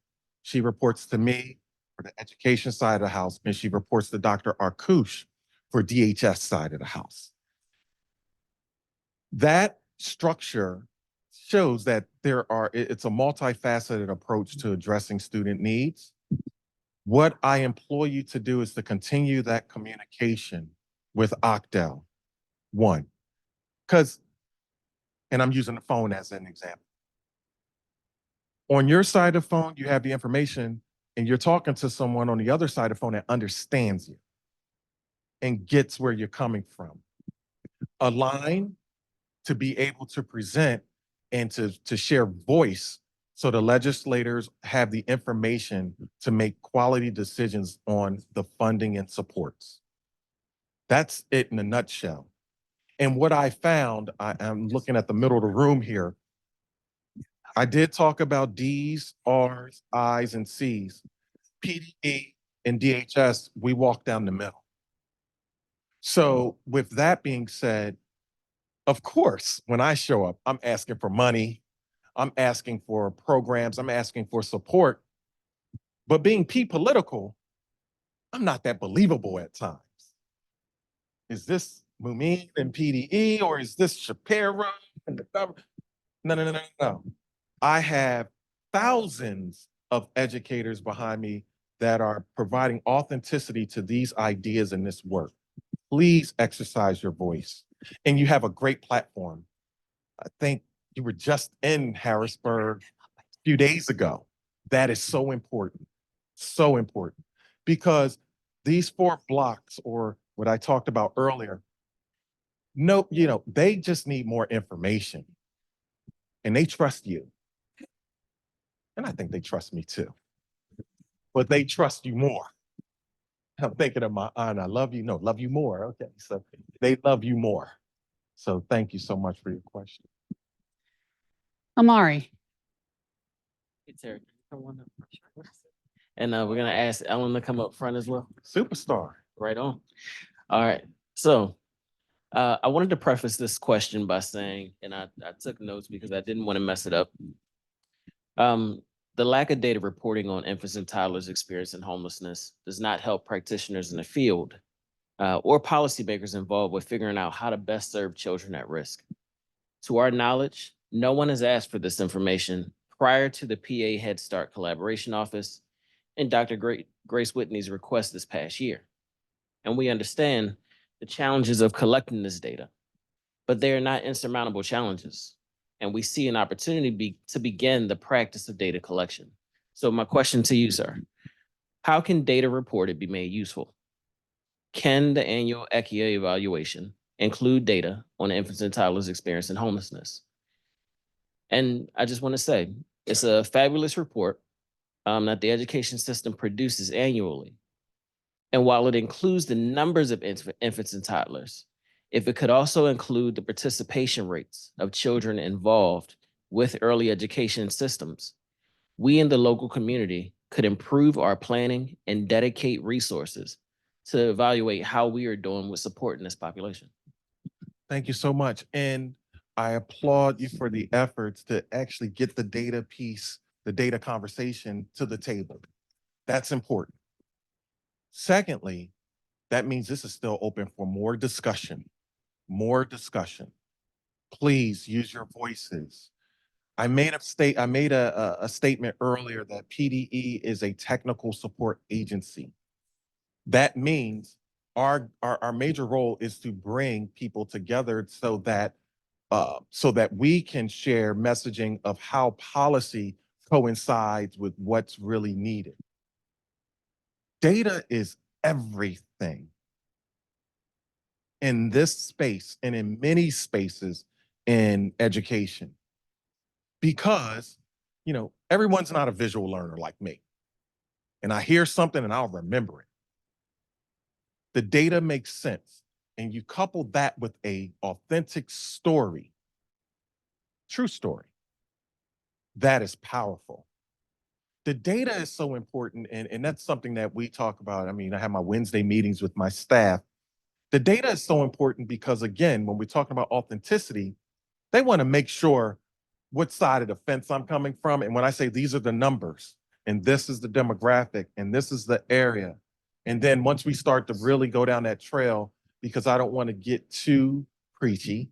she reports to me for the education side of the house, and she reports to Dr. Arkush for DHS side of the house. That structure shows that it's a multifaceted approach to addressing student needs. What I implore you to do is to continue that communication with OCDEL, one, and I'm using the phone as an example. On your side of the phone, you have the information and you're talking to someone on the other side of the phone that understands you and gets where you're coming from. Align to be able to present and to share voice so the legislators have the information to make quality decisions on the funding and supports. That's it in a nutshell. And what I found, I'm looking at the middle of the room here, I did talk about D's, R's, I's, and C's. PDE and DHS, we walk down the middle. So with that being said, of course, when I show up, I'm asking for money, I'm asking for programs, I'm asking for support. But being political, I'm not that believable at times. Is this Mumin and PDE, or is this Shapiro and the government? No. I have thousands of educators behind me that are providing authenticity to these ideas and this work. Please exercise your voice. And you have a great platform. I think you were just in Harrisburg a few days ago. That is so important, because these 4 blocks, or what I talked about earlier, they just need more information and they trust you. And I think they trust me too, but they trust you more. I'm thinking of my aunt, I love you. No, love you more. Okay, so they love you more. So thank you so much for your question. Amari. Hey, Terry, can you come on up? And we're gonna ask Ellen to come up front as well. Superstar. Right on. All right. So I wanted to preface this question by saying, and I took notes because I didn't want to mess it up. The lack of data reporting on infants and toddlers experiencing homelessness does not help practitioners in the field or policymakers involved with figuring out how to best serve children at risk. To our knowledge, no one has asked for this information prior to the PA Head Start Collaboration Office and Dr. Grace Whitney's request this past year. And we understand the challenges of collecting this data, but they are not insurmountable challenges. And we see an opportunity to begin the practice of data collection. So my question to you, sir, how can data reported be made useful? Can the annual ECHIA evaluation include data on infants and toddlers experiencing homelessness? And I just want to say, it's a fabulous report that the education system produces annually. And while it includes the numbers of infants and toddlers, if it could also include the participation rates of children involved with early education systems, we in the local community could improve our planning and dedicate resources to evaluate how we are doing with supporting this population. Thank you so much. And I applaud you for the efforts to actually get the data piece, the data conversation to the table. That's important. Secondly, that means this is still open for more discussion, more discussion. Please use your voices. I made a statement earlier that PDE is a technical support agency. That means our major role is to bring people together so that we can share messaging of how policy coincides with what's really needed. Data is everything in this space and in many spaces in education, because everyone's not a visual learner like me, and I hear something and I'll remember it. The data makes sense, and you couple that with a authentic story, true story, that is powerful. The data is so important, and that's something that we talk about. I mean, I have my Wednesday meetings with my staff. The data is so important because, again, when we're talking about authenticity, they want to make sure what side of the fence I'm coming from. And when I say these are the numbers, and this is the demographic, and this is the area, and then once we start to really go down that trail, because I don't want to get too preachy,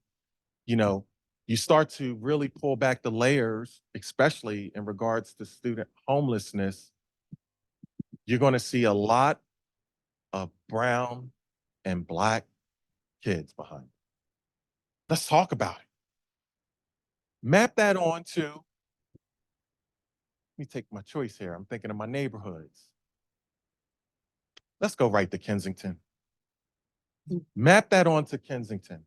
you start to really pull back the layers, especially in regards to student homelessness. You're going to see a lot of brown and Black kids behind. Let's talk about it. Map that on to, let me take my choice here. I'm thinking of my neighborhoods. Let's go right to Kensington. Map that onto Kensington.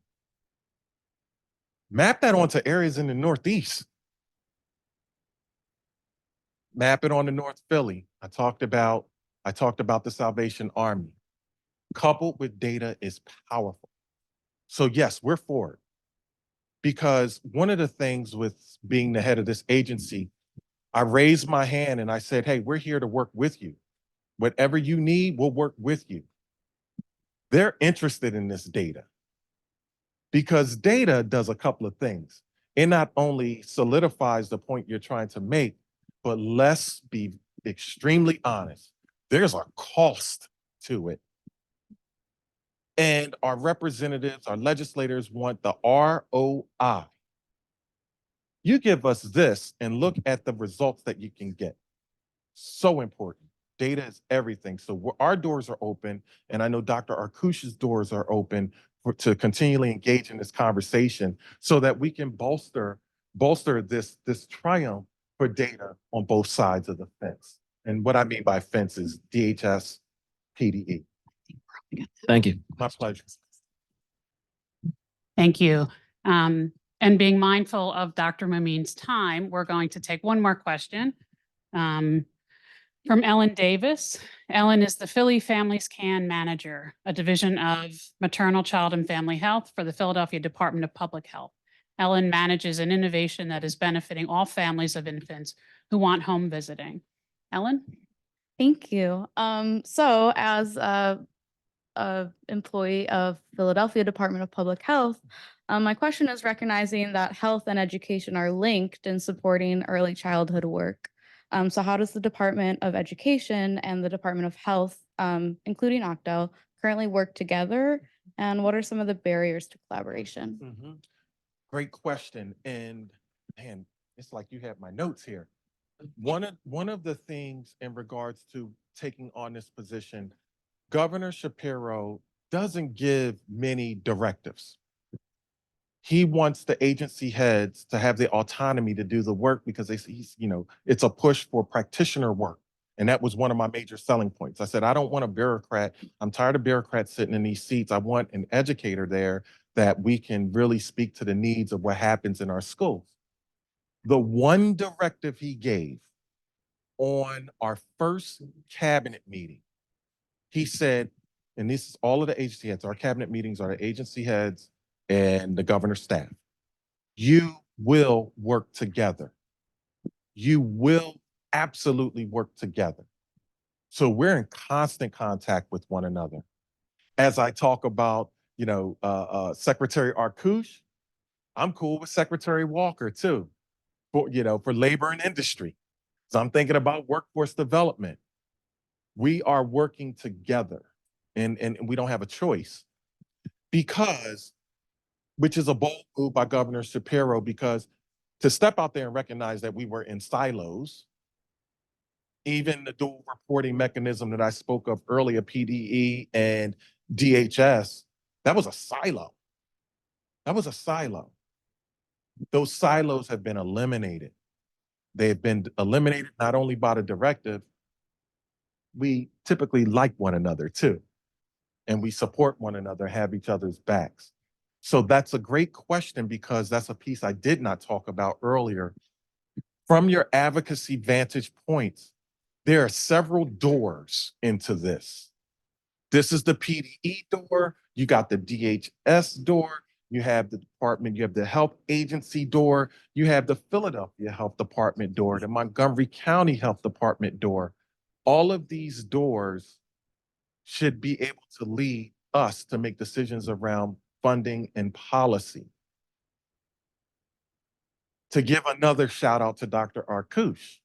Map that onto areas in the Northeast. Map it on to North Philly. I talked about the Salvation Army. Coupled with data is powerful. So yes, we're for it. Because one of the things with being the head of this agency, I raised my hand and I said, hey, we're here to work with you. Whatever you need, we'll work with you. They're interested in this data because data does a couple of things. It not only solidifies the point you're trying to make, but let's be extremely honest. There's a cost to it. And our representatives, our legislators want the ROI. You give us this and look at the results that you can get. So important. Data is everything. So our doors are open, and I know Dr. Arkush's doors are open to continually engage in this conversation so that we can bolster this triumph for data on both sides of the fence. And what I mean by fence is DHS, PDE. Thank you. My pleasure. Thank you. And being mindful of Dr. Mumin's time, we're going to take one more question from Ellen Davis. Ellen is the Philly Families Can Manager, a division of Maternal, Child, and Family Health for the Philadelphia Department of Public Health. Ellen manages an innovation that is benefiting all families of infants who want home visiting. Ellen? Thank you. So as a employee of Philadelphia Department of Public Health, my question is recognizing that health and education are linked in supporting early childhood work. So how does the Department of Education and the Department of Health, including OCDO, currently work together? And what are some of the barriers to collaboration? Great question. And man, it's like you have my notes here. One of the things in regards to taking on this position, Governor Shapiro doesn't give many directives. He wants the agency heads to have the autonomy to do the work because he's, it's a push for practitioner work. And that was one of my major selling points. I said, I don't want a bureaucrat. I'm tired of bureaucrats sitting in these seats. I want an educator there that we can really speak to the needs of what happens in our schools. The one directive he gave on our first cabinet meeting, he said, and this is all of the agency heads, our cabinet meetings are the agency heads and the governor's staff. You will work together. You will absolutely work together. So we're in constant contact with one another. As I talk about, Secretary Arkush, I'm cool with Secretary Walker too, for labor and industry. So I'm thinking about workforce development. We are working together and we don't have a choice because, which is a bold move by Governor Shapiro, because to step out there and recognize that we were in silos, even the dual reporting mechanism that I spoke of earlier, PDE and DHS, that was a silo. That was a silo. Those silos have been eliminated. They've been eliminated not only by the directive, we typically like one another too. And we support one another, have each other's backs. So that's a great question because that's a piece I did not talk about earlier. From your advocacy vantage points, there are several doors into this. This is the PDE door. You got the DHS door. You have the department, you have the health agency door. You have the Philadelphia Health Department door, the Montgomery County Health Department door. All of these doors should be able to lead us to make decisions around funding and policy. To give another shout out to Dr. Arkush,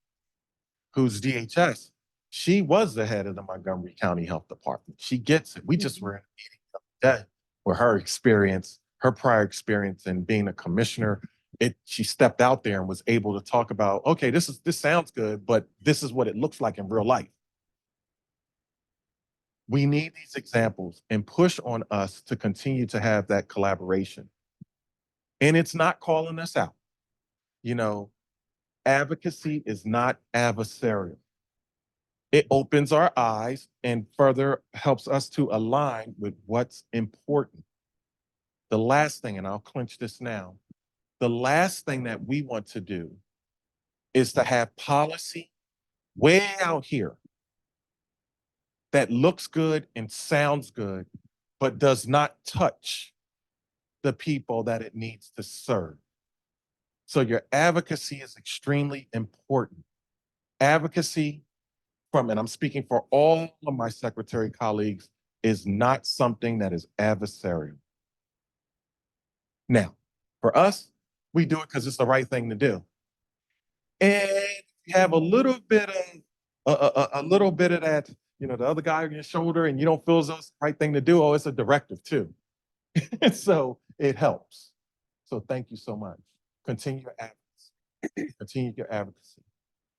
who's DHS, she was the head of the Montgomery County Health Department. She gets it. We just were in a meeting the other day where her experience, her prior experience in being a commissioner, she stepped out there and was able to talk about, okay, this sounds good, but this is what it looks like in real life. We need these examples and push on us to continue to have that collaboration. And it's not calling us out. Advocacy is not adversarial. It opens our eyes and further helps us to align with what's important. The last thing, and I'll clinch this now, the last thing that we want to do is to have policy way out here that looks good and sounds good, but does not touch the people that it needs to serve. So your advocacy is extremely important. Advocacy and I'm speaking for all of my secretary colleagues, is not something that is adversarial. Now, for us, we do it because it's the right thing to do. And you have a little bit of that, the other guy on your shoulder, and you don't feel as though it's the right thing to do. Oh, it's a directive too. So it helps. So thank you so much. Continue your advocacy. Continue your advocacy.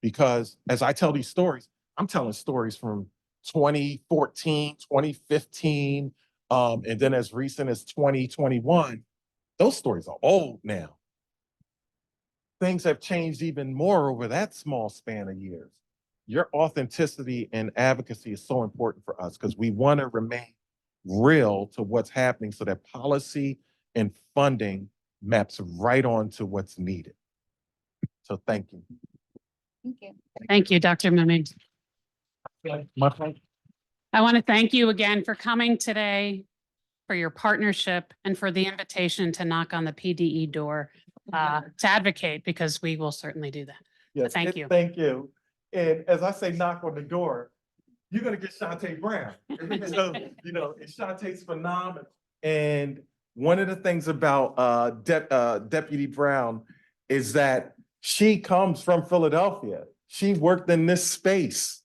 Because as I tell these stories, I'm telling stories from 2014, 2015, and then as recent as 2021. Those stories are old now. Things have changed even more over that small span of years. Your authenticity and advocacy is so important for us because we want to remain real to what's happening so that policy and funding maps right on to what's needed. So thank you. Thank you. Thank you, Dr. Mumin. My pleasure. I want to thank you again for coming today, for your partnership, and for the invitation to knock on the PDE door to advocate, because we will certainly do that. Yes, Thank you. Thank you. And as I say, knock on the door, you're going to get Shantae Brown. So, and Shantae's phenomenal. And one of the things about Deputy Brown is that she comes from Philadelphia. She worked in this space.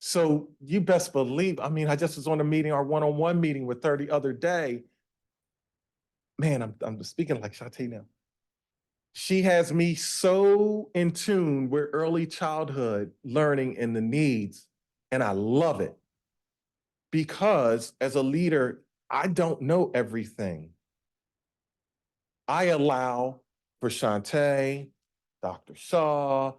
So you best believe, I mean, I just was on a meeting, our one-on-one meeting with 30 other day. Man, I'm speaking like Shantae now. She has me so in tune with early childhood learning and the needs, and I love it. Because as a leader, I don't know everything. I allow for Shantae, Dr. Shaw,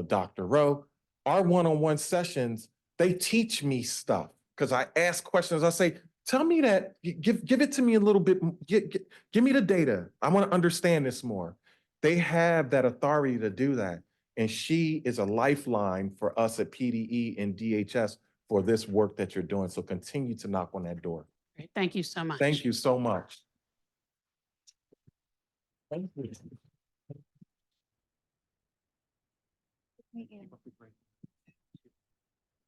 Dr. Rowe, our one-on-one sessions, they teach me stuff because I ask questions. I say, tell me that, give it to me a little bit, give me the data. I want to understand this more. They have that authority to do that. And she is a lifeline for us at PDE and DHS for this work that you're doing. So continue to knock on that door. Great. Thank you so much. Thank you so much. Thank you.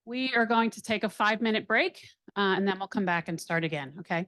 We are going to take a 5-minute break and then we'll come back and start again, okay?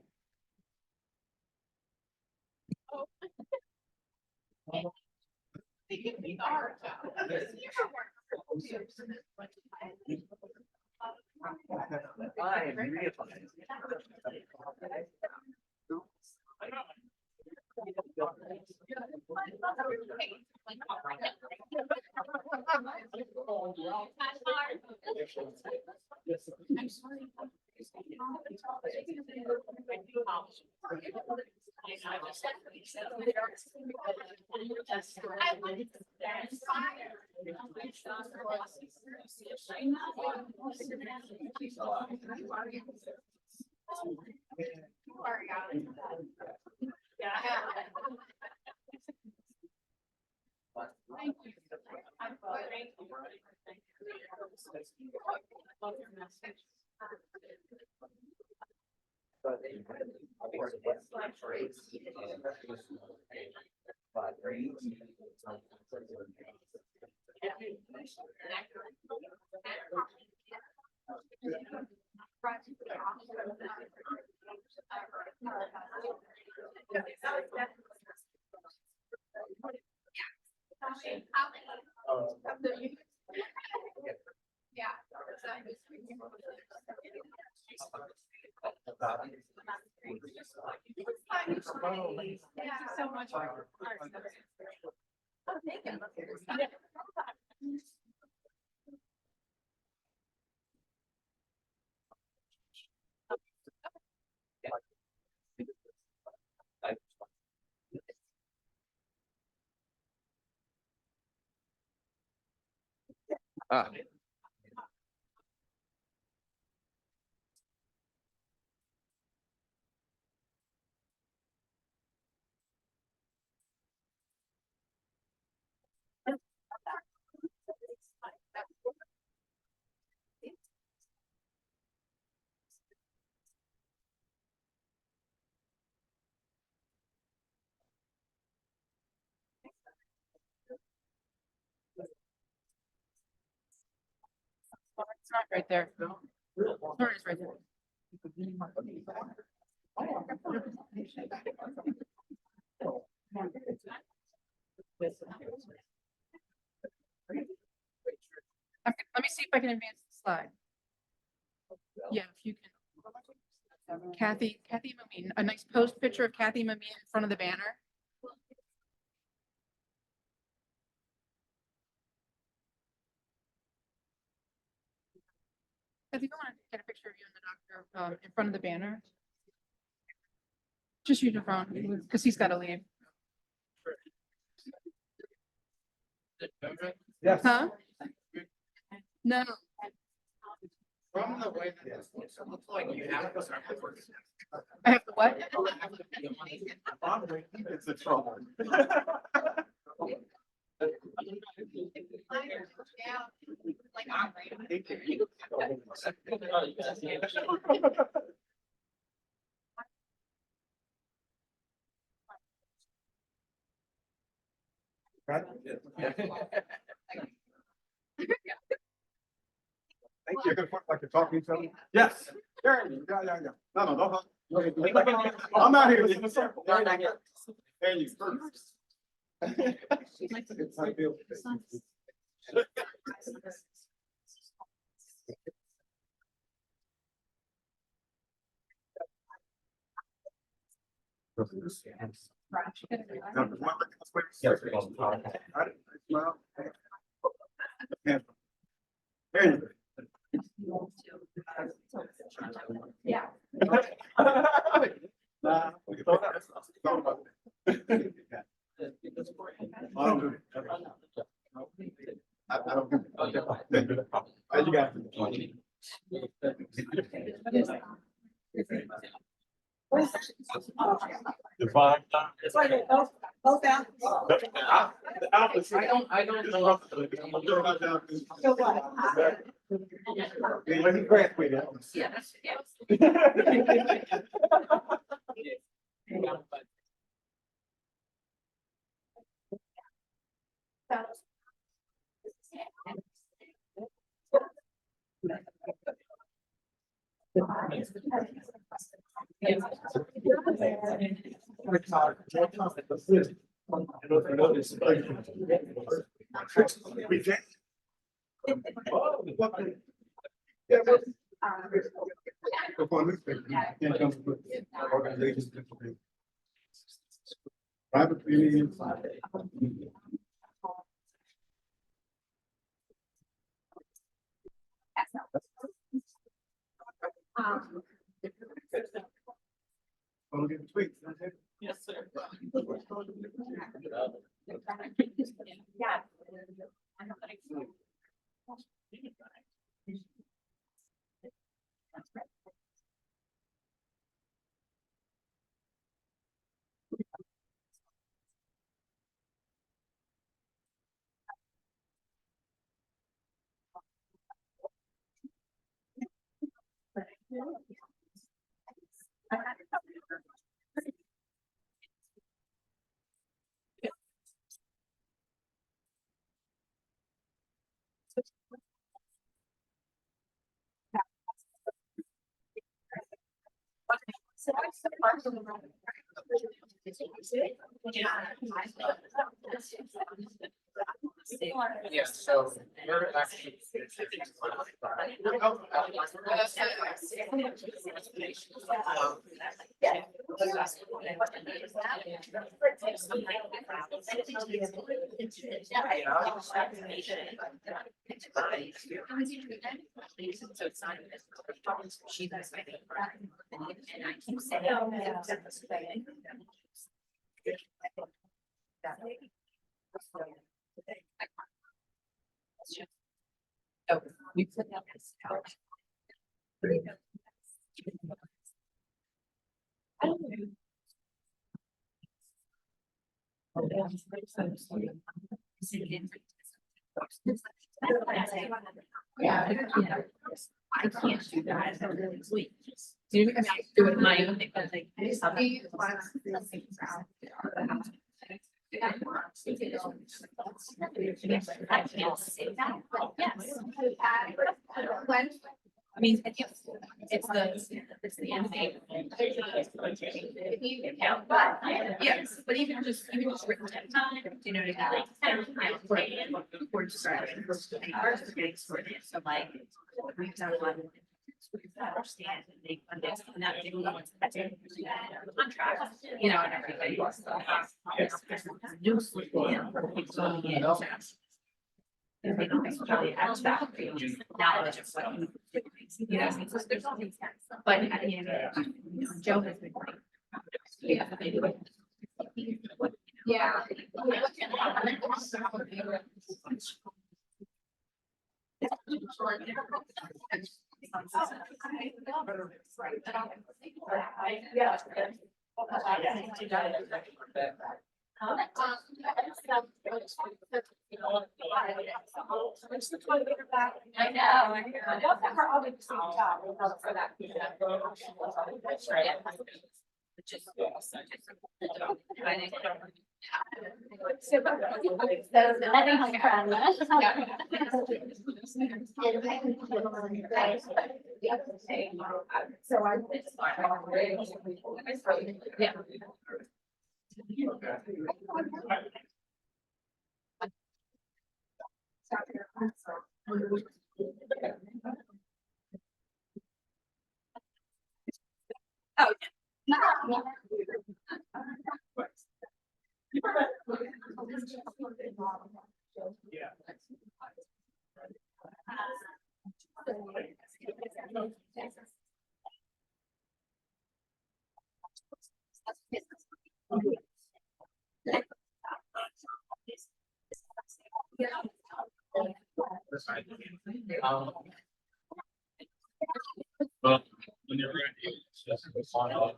Ah. It's not right there. Sorry, it's right there. Okay, let me see if I can advance the slide. Yeah, if you can. Kathy Mumin, a nice post picture of Kathy Mumin in front of the banner. If you want to get a picture of you and the doctor in front of the banner. Just use your phone because he's got to leave. Yes. Huh? No. From the way that this looks, it looks like you have to start with. I have to what? It's a trouble. Thank you. Like you're talking to each other? Yes. Yeah. No, don't. I'm out here. There you first. Yeah. I don't. As you got. Divine. I don't know. Let me grant me that. Yes, Private meetings. Yes, sir. Yes, so we're actually. We put that as couch. Yeah, I can't do that. Do I do it my own thing, but like. I can't say that, but yes. I mean, it's the end date. Yes, but even just written time, you know, to have like. We're just starting. Ours is getting sorted, so like. We've done a lot of. Understand and they understand that they will want to contract, you know, and everything. And they don't necessarily have that knowledge of what, you know, so there's all these things, but you know, Joe has been great. Yeah. Yeah. I know. So I. Yeah. Oh, Well, when you're ready, it's just a sign off.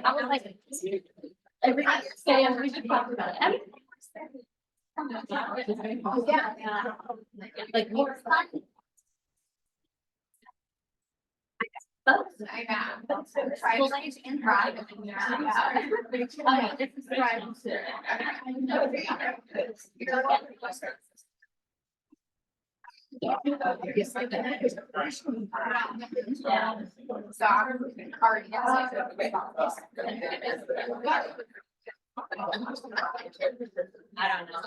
I would like every day we should talk about it. Yeah. Like more fun. Both. Well, then you can drive. I don't know.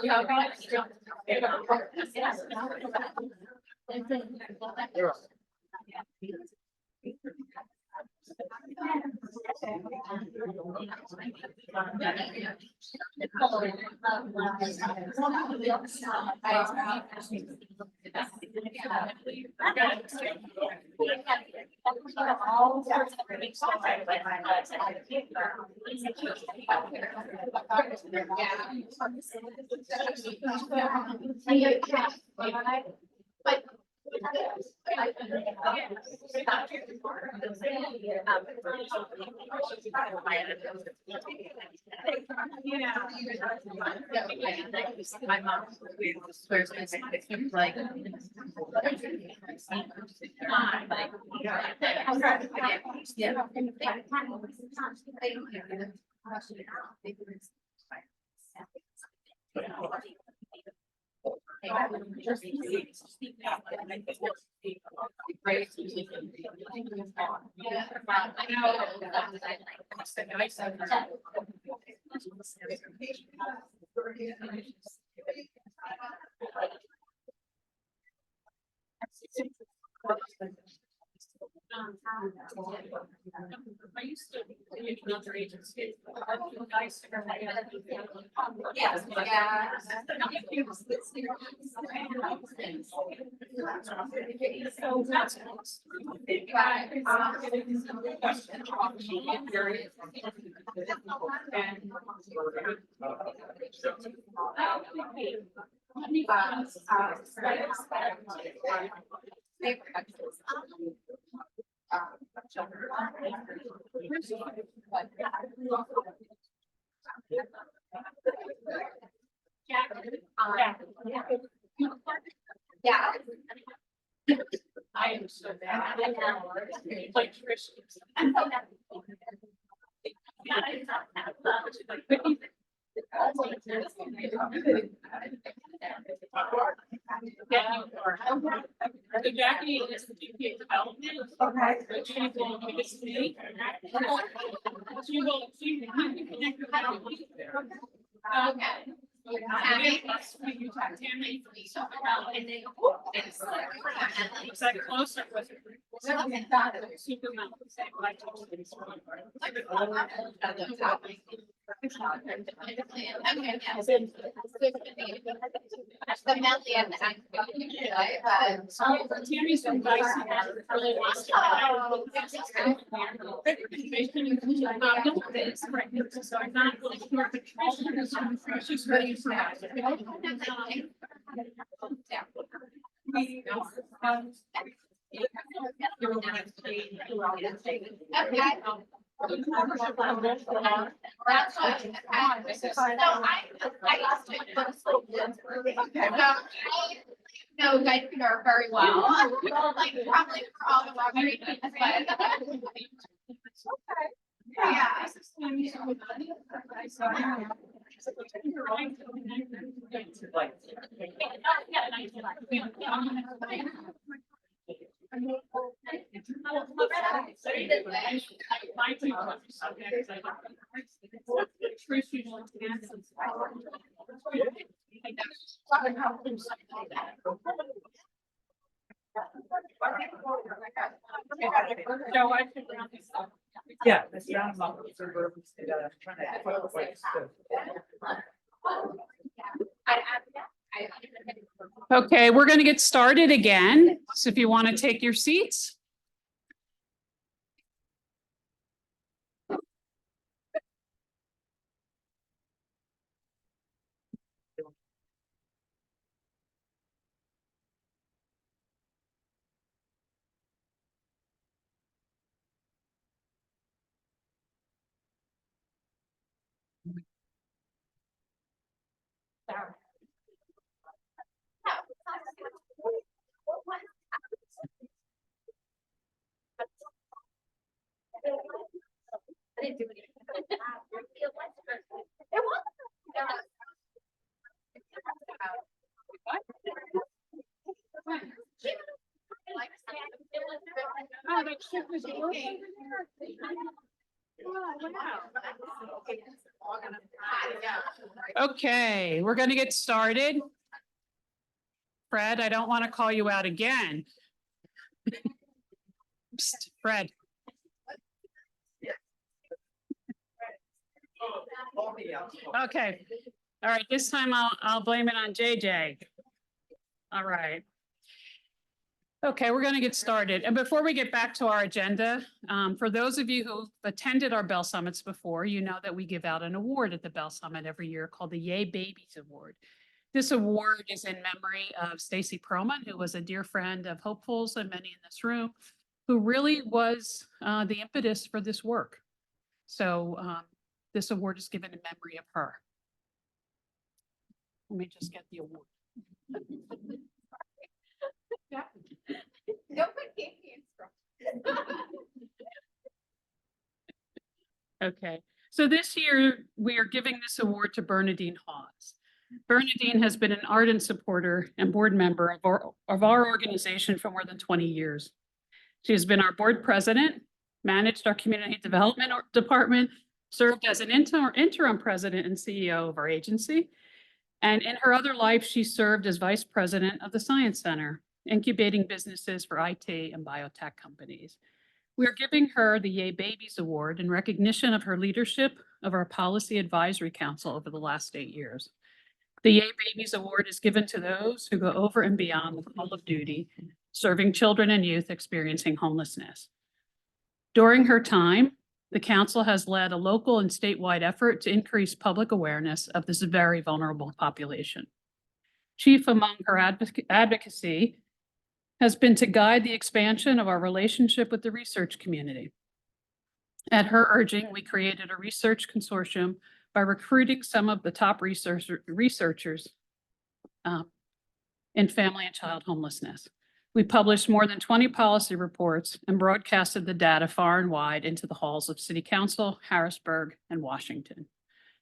But my mom swears like I used to be another agency. Yes, yeah. So that's yeah. I understood that. Like the Jackie is the VP of development. Okay. She will be this week. She will connect with them. Okay. It's like closer with Tammy's been dicey, really wants to. So I'm not really sure if she's ready for that. No, guys are very well. Like probably for all the wrong reasons, but yeah. Yeah. Okay, we're going to get started again. So if you want to take your seats. I didn't do anything. Oh, that ship was Okay, we're going to get started. Fred, I don't want to call you out again. Psst, Fred. Okay, all right, this time I'll blame it on JJ. All right. Okay, we're going to get started. And before we get back to our agenda, for those of you who attended our Bell Summits before, you know that we give out an award at the Bell Summit every year called the Yay Babies Award. This award is in memory of Stacy Perlman, who was a dear friend of HopePHL and many in this room, who really was the impetus for this work. So this award is given in memory of her. Let me just get the award. Okay, so this year we are giving this award to Bernadine Hawes. Bernadine has been an ardent supporter and board member of our organization for more than 20 years. She has been our board president, managed our community development department, served as an interim president and CEO of our agency. And in her other life, she served as vice president of the Science Center, incubating businesses for IT and biotech companies. We are giving her the Yay Babies Award in recognition of her leadership of our Policy Advisory Council over the last 8 years. The Yay Babies Award is given to those who go over and beyond the call of duty, serving children and youth experiencing homelessness. During her time, the council has led a local and statewide effort to increase public awareness of this very vulnerable population. Chief among her advocacy has been to guide the expansion of our relationship with the research community. At her urging, we created a research consortium by recruiting some of the top researchers in family and child homelessness. We published more than 20 policy reports and broadcasted the data far and wide into the halls of City Council, Harrisburg, and Washington.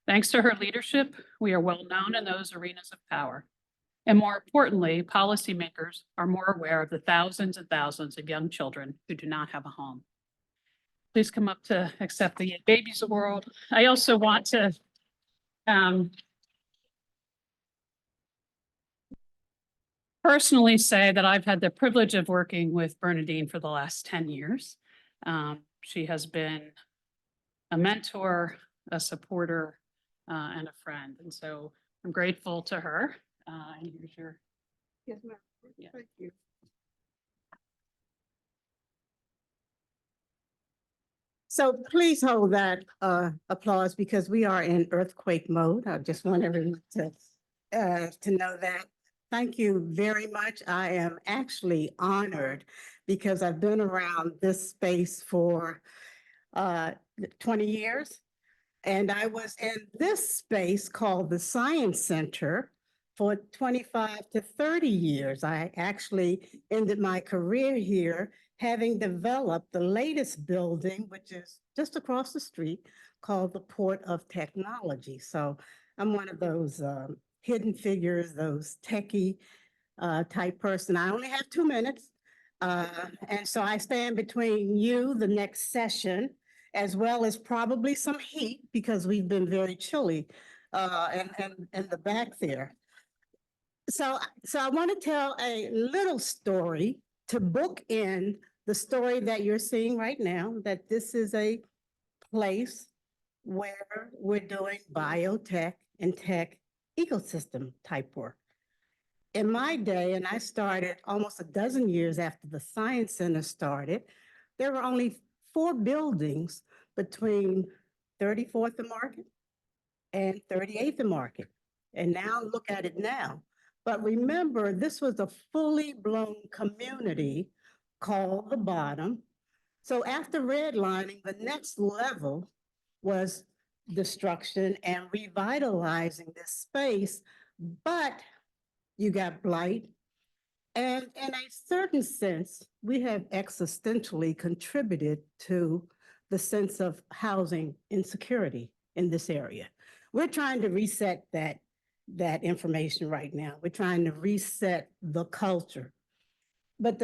Thanks to her leadership, we are well known in those arenas of power. And more importantly, policymakers are more aware of the thousands and thousands of young children who do not have a home. Please come up to accept the Yay Babies Award. I also want to personally say that I've had the privilege of working with Bernadine for the last 10 years. She has been a mentor, a supporter, and a friend. And so I'm grateful to her. And here's your. Yes, ma'am. Yeah. Thank you. So please hold that applause because we are in earthquake mode. I just want everyone to know that. Thank you very much. I am actually honored because I've been around this space for 20 years. And I was in this space called the Science Center for 25 to 30 years. I actually ended my career here having developed the latest building, which is just across the street, called the Port of Technology. So I'm one of those hidden figures, those techie type person. I only have 2 minutes, And so I stand between you, the next session, as well as probably some heat because we've been very chilly in the back there. So I want to tell a little story to bookend the story that you're seeing right now, that this is a place where we're doing biotech and tech ecosystem type work. In my day, and I started almost a dozen years after the Science Center started, there were only 4 buildings between 34th and Market and 38th and Market. And now look at it now. But remember, this was a fully blown community called the Bottom. So after redlining, the next level was destruction and revitalizing this space, but you got blight. And in a certain sense, we have existentially contributed to the sense of housing insecurity in this area. We're trying to reset that information right now. We're trying to reset the culture. But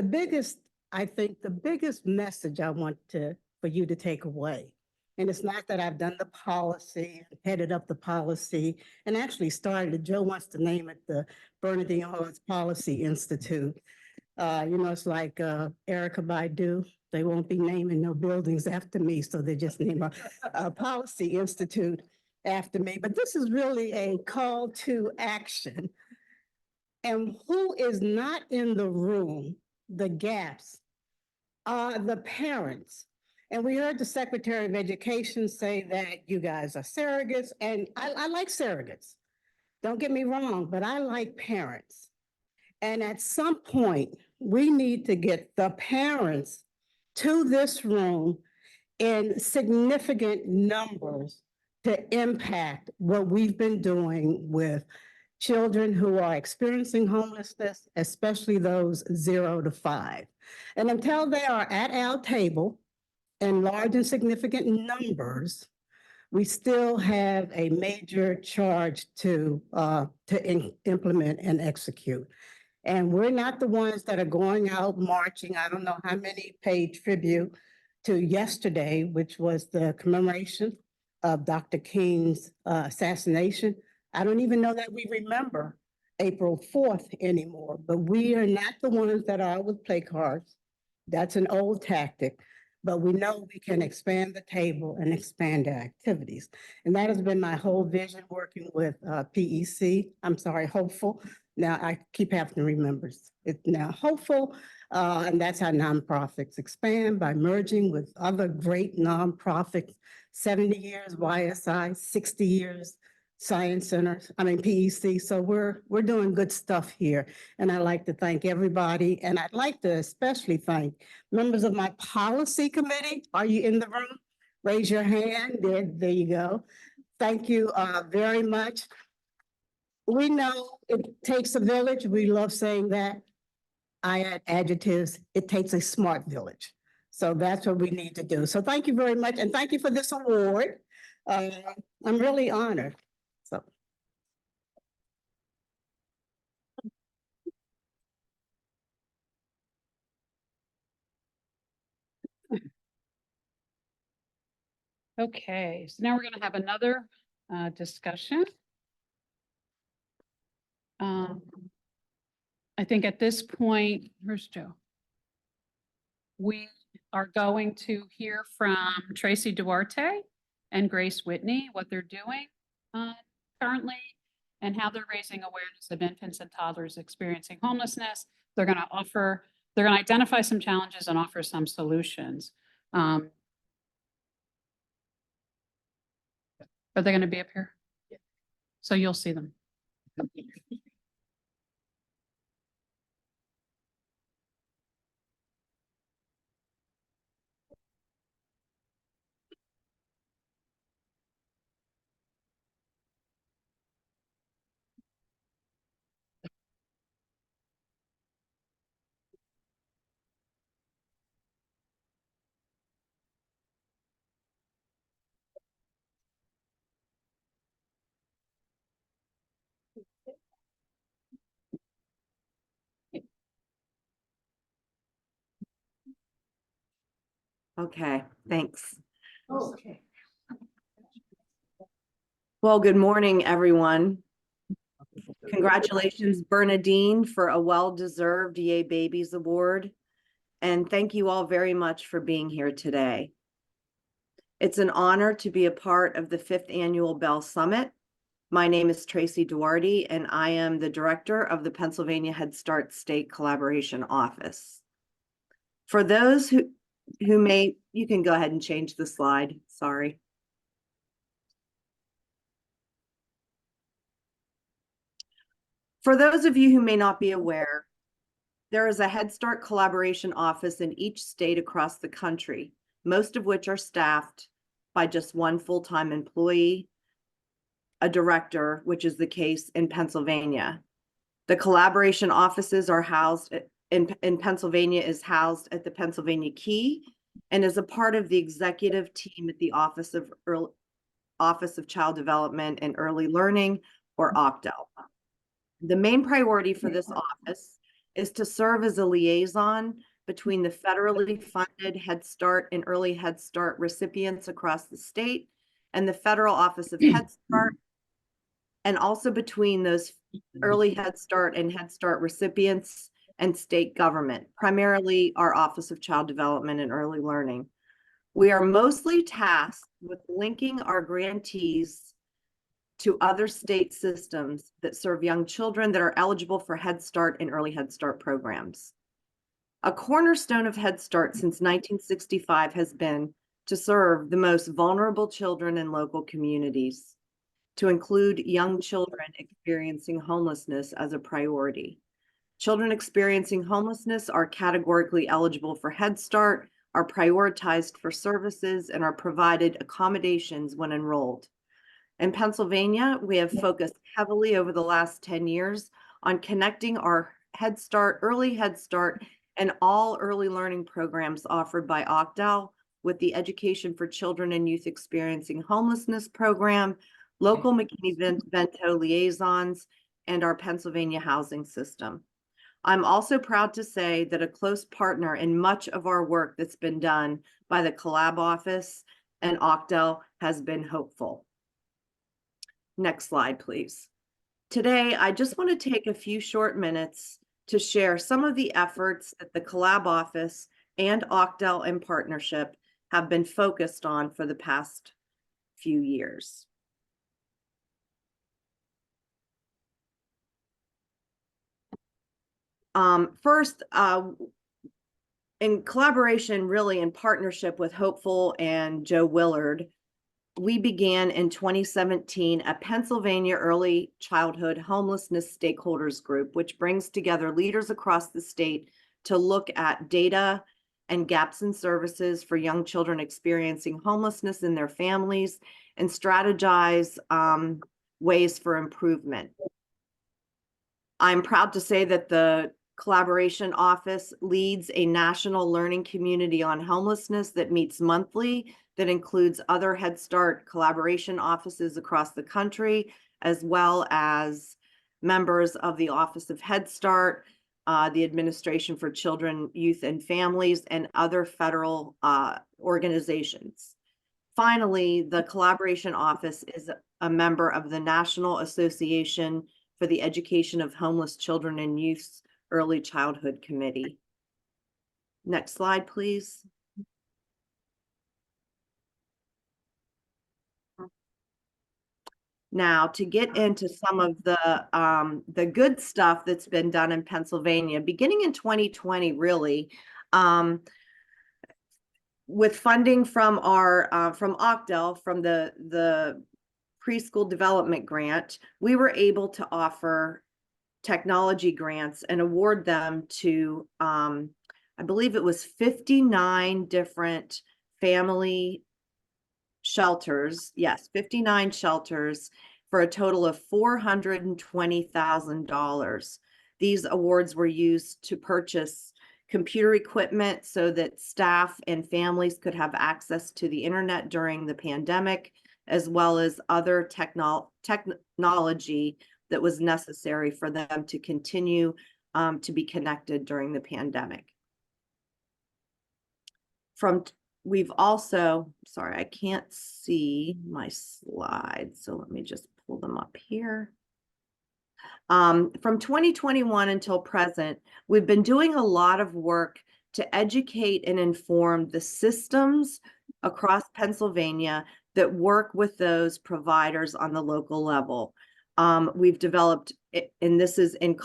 I think the biggest message I want for you to take away, and it's not that I've done the policy, headed up the policy, and actually started it. Joe wants to name it the Bernadine Hall's Policy Institute. It's like Erica Baidu. They won't be naming no buildings after me, so they just name a Policy Institute after me. But this is really a call to action. And who is not in the room, the gaps, are the parents. And we heard the Secretary of Education say that you guys are surrogates, and I like surrogates. Don't get me wrong, but I like parents. And at some point, we need to get the parents to this room in significant numbers to impact what we've been doing with children who are experiencing homelessness, especially those 0 to 5. And until they are at our table in large and significant numbers, we still have a major charge to implement and execute. And we're not the ones that are going out marching. I don't know how many paid tribute to yesterday, which was the commemoration of Dr. King's assassination. I don't even know that we remember April 4th anymore, but we are not the ones that are with play cards. That's an old tactic, but we know we can expand the table and expand our activities. And that has been my whole vision working with Hopeful. Now I keep having to remember it's now Hopeful, and that's how nonprofits expand by merging with other great nonprofits, 70 years YSI, 60 years Science Center, PEC. So we're doing good stuff here. And I'd like to thank everybody. And I'd like to especially thank members of my policy committee. Are you in the room? Raise your hand. There you go. Thank you very much. We know it takes a village. We love saying that. I add adjectives. It takes a smart village. So that's what we need to do. So thank you very much. And thank you for this award. I'm really honored. So. Okay, so now we're going to have another discussion. I think at this point, where's Joe? We are going to hear from Tracy Duarte and Grace Whitney, what they're doing currently and how they're raising awareness of infants and toddlers experiencing homelessness. They're going to identify some challenges and offer some solutions. Are they going to be up here? Yeah. So you'll see them. Okay, thanks. Well, good morning, everyone. Congratulations, Bernadine, for a well-deserved Yay Babies Award. And thank you all very much for being here today. It's an honor to be a part of the 5th Annual Bell Summit. My name is Tracy Duarte, and I am the Director of the Pennsylvania Head Start State Collaboration Office. For those who may, you can go ahead and change the slide, sorry. For those of you who may not be aware, there is a Head Start Collaboration Office in each state across the country, most of which are staffed by just one full-time employee, a director, which is the case in Pennsylvania. The collaboration offices are housed in Pennsylvania, is housed at the Pennsylvania Key and is a part of the executive team at the Office of Child Development and Early Learning, or OCDEL. The main priority for this office is to serve as a liaison between the federally funded Head Start and Early Head Start recipients across the state and the Federal Office of Head Start, and also between those Early Head Start and Head Start recipients and state government, primarily our Office of Child Development and Early Learning. We are mostly tasked with linking our grantees to other state systems that serve young children that are eligible for Head Start and Early Head Start programs. A cornerstone of Head Start since 1965 has been to serve the most vulnerable children in local communities, to include young children experiencing homelessness as a priority. Children experiencing homelessness are categorically eligible for Head Start, are prioritized for services, and are provided accommodations when enrolled. In Pennsylvania, we have focused heavily over the last 10 years on connecting our Head Start, Early Head Start, and all early learning programs offered by OCDEL with the Education for Children and Youth Experiencing Homelessness program, local McKinney-Vento liaisons, and our Pennsylvania housing system. I'm also proud to say that a close partner in much of our work that's been done by the Collab Office and OCDEL has been Hopeful. Next slide, please. Today, I just want to take a few short minutes to share some of the efforts that the Collab Office and OCDEL in partnership have been focused on for the past few years. First, in collaboration, really in partnership with Hopeful and Joe Willard, we began in 2017 a Pennsylvania Early Childhood Homelessness Stakeholders Group, which brings together leaders across the state to look at data and gaps in services for young children experiencing homelessness in their families and strategize ways for improvement. I'm proud to say that the Collaboration Office leads a national learning community on homelessness that meets monthly, that includes other Head Start collaboration offices across the country, as well as members of the Office of Head Start, the Administration for Children, Youth, and Families, and other federal organizations. Finally, the Collaboration Office is a member of the National Association for the Education of Homeless Children and Youth's Early Childhood Committee. Next slide, please. Now, to get into some of the good stuff that's been done in Pennsylvania, beginning in 2020, really, with funding from our from OCDEL, from the preschool development grant, we were able to offer technology grants and award them to, I believe it was 59 different family shelters. Yes, 59 shelters for a total of $420,000. These awards were used to purchase computer equipment so that staff and families could have access to the internet during the pandemic, as well as other technology that was necessary for them to continue to be connected during the pandemic. From we've also, sorry, I can't see my slides, so let me just pull them up here. From 2021 until present, we've been doing a lot of work to educate and inform the systems across Pennsylvania that work with those providers on the local level. We've developed, and this is in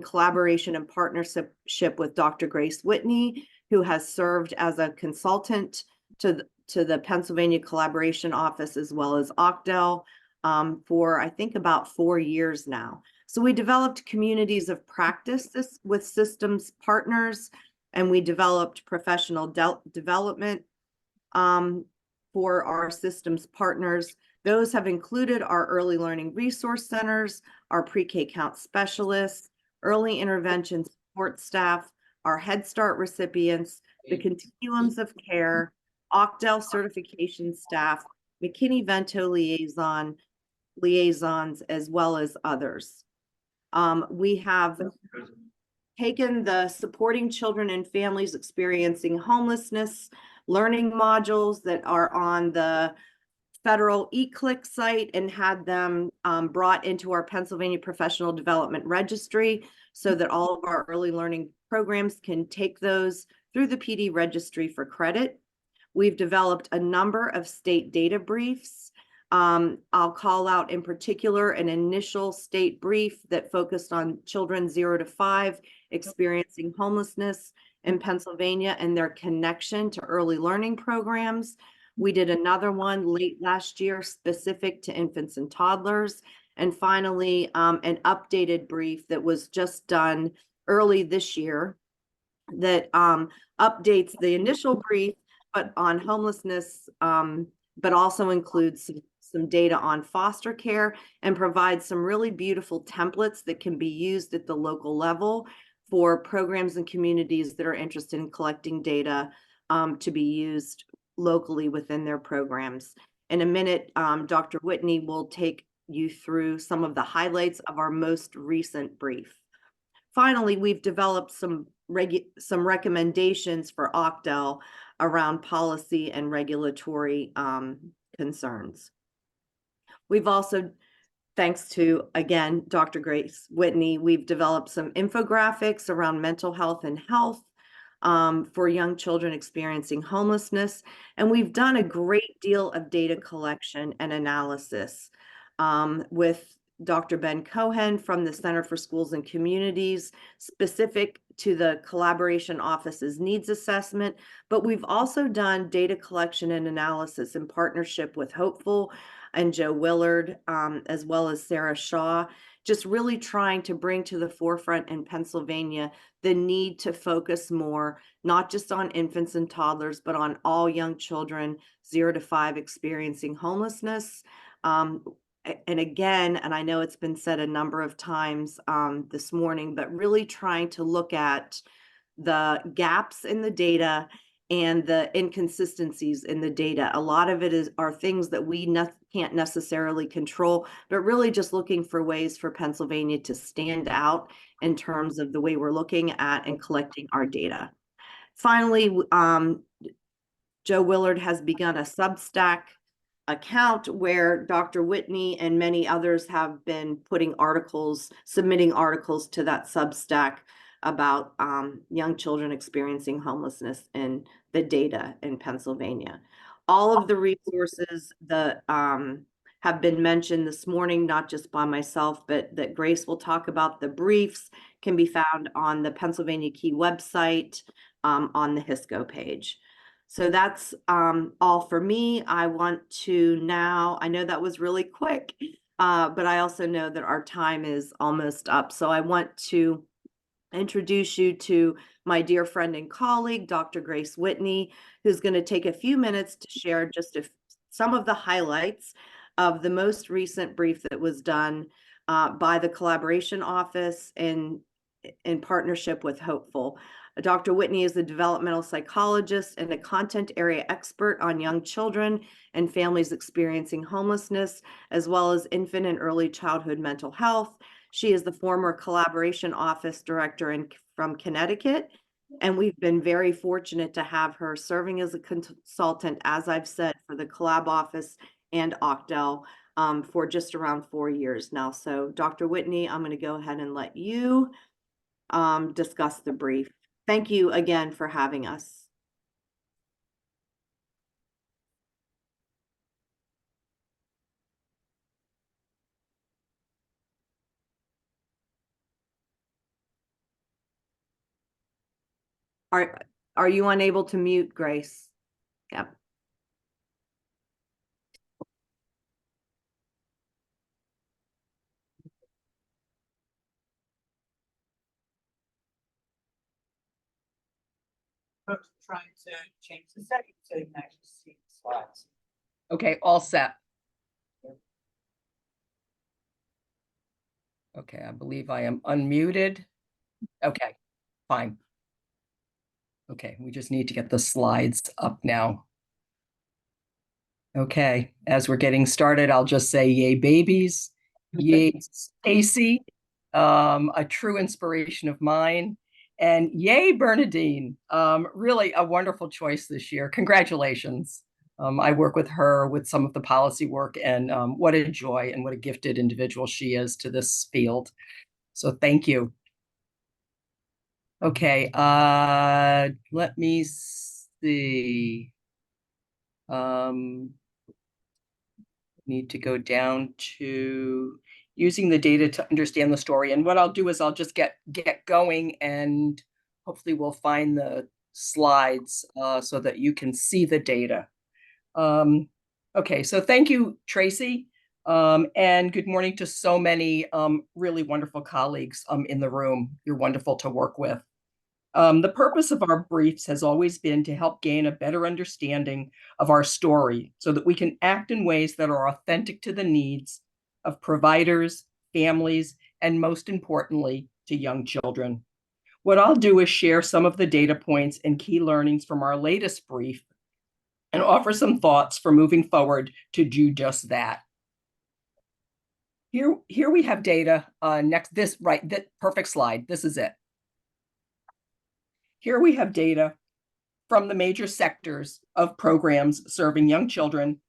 collaboration and partnership with Dr. Grace Whitney, who has served as a consultant to the Pennsylvania Collaboration Office as well as OCDEL for I think about 4 years now. So we developed communities of practice with systems partners, and we developed professional development for our systems partners. Those have included our early learning resource centers, our pre-K count specialists, early intervention support staff, our Head Start recipients, the continuums of care, OCDEL certification staff, McKinney-Vento liaisons, as well as others. We have taken the supporting children and families experiencing homelessness learning modules that are on the federal eClick site and had them brought into our Pennsylvania Professional Development Registry so that all of our early learning programs can take those through the PD registry for credit. We've developed a number of state data briefs. I'll call out in particular an initial state brief that focused on children 0 to 5 experiencing homelessness in Pennsylvania and their connection to early learning programs. We did another one late last year specific to infants and toddlers. And finally, an updated brief that was just done early this year that updates the initial brief, but on homelessness, but also includes some data on foster care and provides some really beautiful templates that can be used at the local level for programs and communities that are interested in collecting data to be used locally within their programs. In a minute, Dr. Whitney will take you through some of the highlights of our most recent brief. Finally, we've developed some recommendations for OCDEL around policy and regulatory concerns. We've also, thanks to, again, Dr. Grace Whitney, we've developed some infographics around mental health and health for young children experiencing homelessness. And we've done a great deal of data collection and analysis with Dr. Ben Cohen from the Center for Schools and Communities, specific to the Collaboration Office's needs assessment. But we've also done data collection and analysis in partnership with HopePHL and Joe Willard, as well as Sarah Shaw, just really trying to bring to the forefront in Pennsylvania the need to focus more, not just on infants and toddlers, but on all young children 0 to 5 experiencing homelessness. And again, and I know it's been said a number of times this morning, but really trying to look at the gaps in the data and the inconsistencies in the data. A lot of it are things that we can't necessarily control, but really just looking for ways for Pennsylvania to stand out in terms of the way we're looking at and collecting our data. Finally, Joe Willard has begun a Substack account where Dr. Whitney and many others have been putting articles, submitting articles to that Substack about young children experiencing homelessness and the data in Pennsylvania. All of the resources that have been mentioned this morning, not just by myself, but that Grace will talk about, the briefs can be found on the Pennsylvania Key website on the HISCO page. So that's all for me. I want to now, I know that was really quick, but I also know that our time is almost up. So I want to introduce you to my dear friend and colleague, Dr. Grace Whitney, who's going to take a few minutes to share just some of the highlights of the most recent brief that was done by the Collaboration Office in partnership with HopePHL. Dr. Whitney is a developmental psychologist and a content area expert on young children and families experiencing homelessness, as well as infant and early childhood mental health. She is the former Collaboration Office Director from Connecticut And we've been very fortunate to have her serving as a consultant, as I've said, for the Collab office and Octel for just around 4 years now. So Dr. Whitney, I'm going to go ahead and let you discuss the brief. Thank you again for having us. Are you unable to mute, Grace? Yep. Trying to change the setting so you can actually see the slides. Okay, all set. Okay, I believe I am unmuted. Okay, fine. Okay, we just need to get the slides up now. Okay, as we're getting started, I'll just say yay babies, yay Stacy, a true inspiration of mine, and yay Bernadine, really a wonderful choice this year. Congratulations. I work with her with some of the policy work, and what a joy and what a gifted individual she is to this field. So thank you. Okay, let me see. Need to go down to using the data to understand the story. And what I'll do is I'll just get going, and hopefully we'll find the slides so that you can see the data. Okay, so thank you, Tracy. And good morning to so many really wonderful colleagues in the room. You're wonderful to work with. The purpose of our briefs has always been to help gain a better understanding of our story so that we can act in ways that are authentic to the needs of providers, families, and most importantly, to young children. What I'll do is share some of the data points and key learnings from our latest brief and offer some thoughts for moving forward to do just that. Here we have data that perfect slide. This is it. Here we have data from the major sectors of programs serving young children: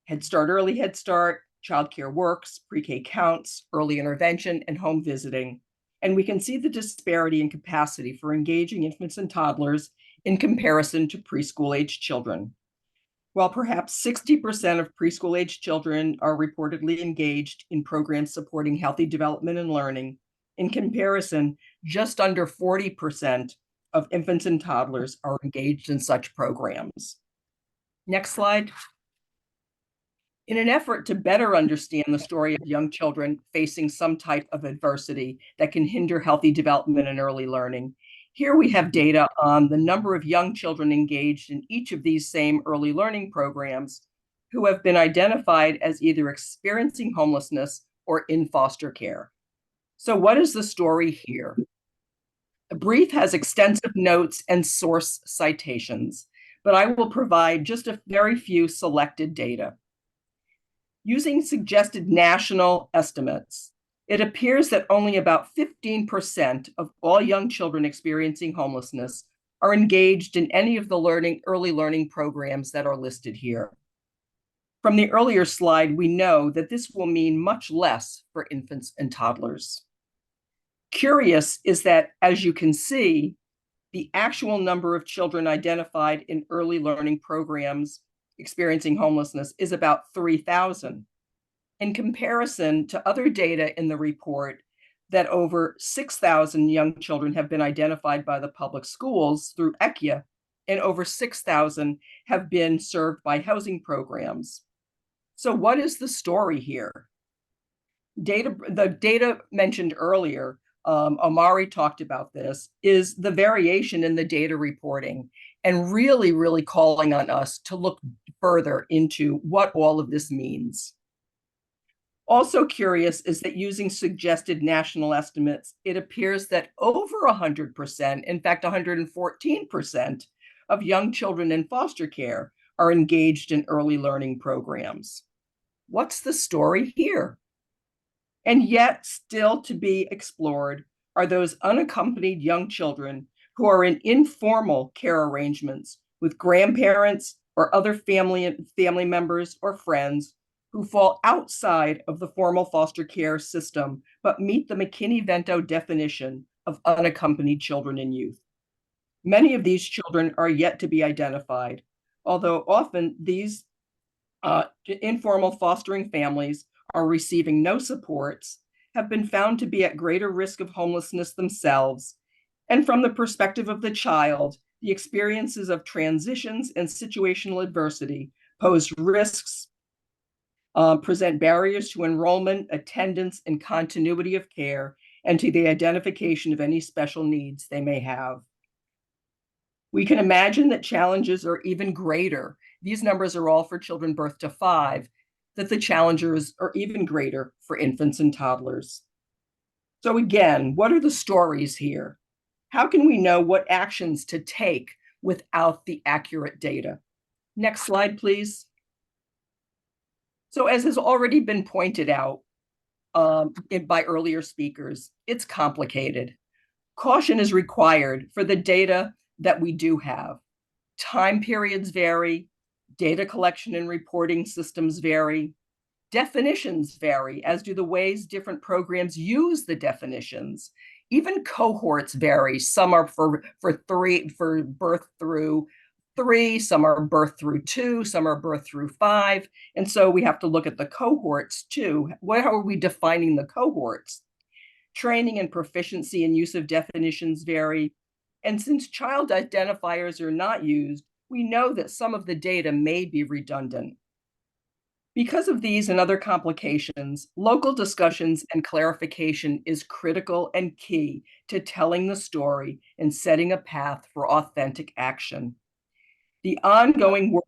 Head Start, Early Head Start, Child Care Works, Pre-K Counts, Early Intervention, and Home Visiting. And we can see the disparity in capacity for engaging infants and toddlers in comparison to preschool-age children. While perhaps 60% of preschool-age children are reportedly engaged in programs supporting healthy development and learning, in comparison, just under 40% of infants and toddlers are engaged in such programs. Next slide. In an effort to better understand the story of young children facing some type of adversity that can hinder healthy development and early learning, here we have data on the number of young children engaged in each of these same early learning programs who have been identified as either experiencing homelessness or in foster care. So what is the story here? The brief has extensive notes and source citations, but I will provide just a very few selected data. Using suggested national estimates, it appears that only about 15% of all young children experiencing homelessness are engaged in any of the early learning programs that are listed here. From the earlier slide, we know that this will mean much less for infants and toddlers. Curious is that, as you can see, the actual number of children identified in early learning programs experiencing homelessness is about 3,000. In comparison to other data in the report, that over 6,000 young children have been identified by the public schools through ECHIA, and over 6,000 have been served by housing programs. So what is the story here? The data mentioned earlier, Omari talked about this, is the variation in the data reporting, and really calling on us to look further into what all of this means. Also curious is that using suggested national estimates, it appears that over 100%, in fact 114%, of young children in foster care are engaged in early learning programs. What's the story here? And yet still to be explored are those unaccompanied young children who are in informal care arrangements with grandparents or other family members or friends who fall outside of the formal foster care system, but meet the McKinney-Vento definition of unaccompanied children and youth. Many of these children are yet to be identified, although often these informal fostering families are receiving no supports, have been found to be at greater risk of homelessness themselves. And from the perspective of the child, the experiences of transitions and situational adversity pose risks, present barriers to enrollment, attendance, and continuity of care, and to the identification of any special needs they may have. We can imagine that challenges are even greater. These numbers are all for children birth to 5, that the challenges are even greater for infants and toddlers. So again, what are the stories here? How can we know what actions to take without the accurate data? Next slide, please. So as has already been pointed out by earlier speakers, it's complicated. Caution is required for the data that we do have. Time periods vary, data collection and reporting systems vary, definitions vary, as do the ways different programs use the definitions. Even cohorts vary. Some are for birth through 3, some are birth through 2, some are birth through 5. And so we have to look at the cohorts too. How are we defining the cohorts? Training and proficiency in use of definitions vary. And since child identifiers are not used, we know that some of the data may be redundant. Because of these and other complications, local discussions and clarification is critical and key to telling the story and setting a path for authentic action. The ongoing work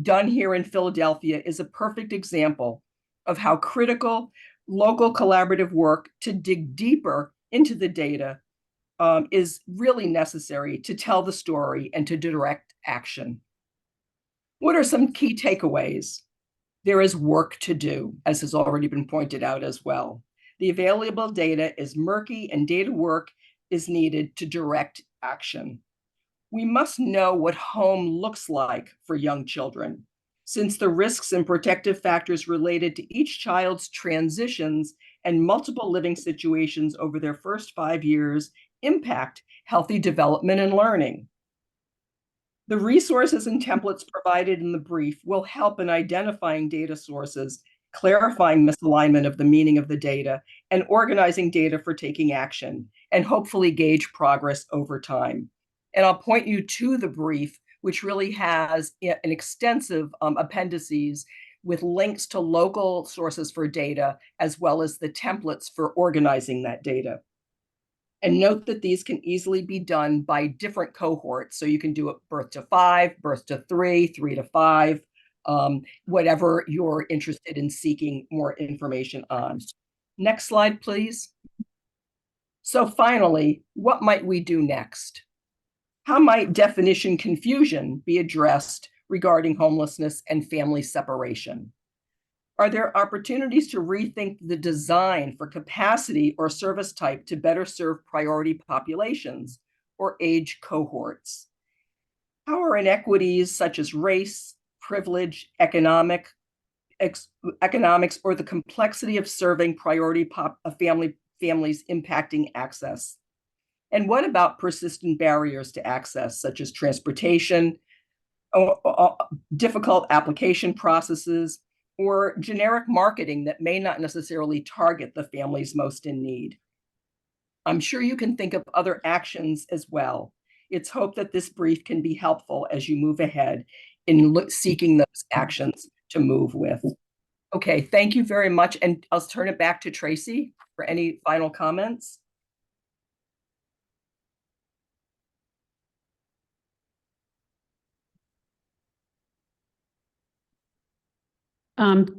done here in Philadelphia is a perfect example of how critical local collaborative work to dig deeper into the data is really necessary to tell the story and to direct action. What are some key takeaways? There is work to do, as has already been pointed out as well. The available data is murky and data work is needed to direct action. We must know what home looks like for young children, since the risks and protective factors related to each child's transitions and multiple living situations over their first 5 years impact healthy development and learning. The resources and templates provided in the brief will help in identifying data sources, clarifying misalignment of the meaning of the data, and organizing data for taking action, and hopefully gauge progress over time. And I'll point you to the brief, which really has an extensive appendices with links to local sources for data, as well as the templates for organizing that data. And note that these can easily be done by different cohorts. So you can do it birth to 5, birth to 3, 3 to 5, whatever you're interested in seeking more information on. Next slide, please. So finally, what might we do next? How might definition confusion be addressed regarding homelessness and family separation? Are there opportunities to rethink the design for capacity or service type to better serve priority populations or age cohorts? How are inequities such as race, privilege, economics, or the complexity of serving priority families impacting access? And what about persistent barriers to access, such as transportation, difficult application processes, or generic marketing that may not necessarily target the families most in need? I'm sure you can think of other actions as well. It's hoped that this brief can be helpful as you move ahead in seeking those actions to move with. Okay, thank you very much. And I'll turn it back to Tracy for any final comments.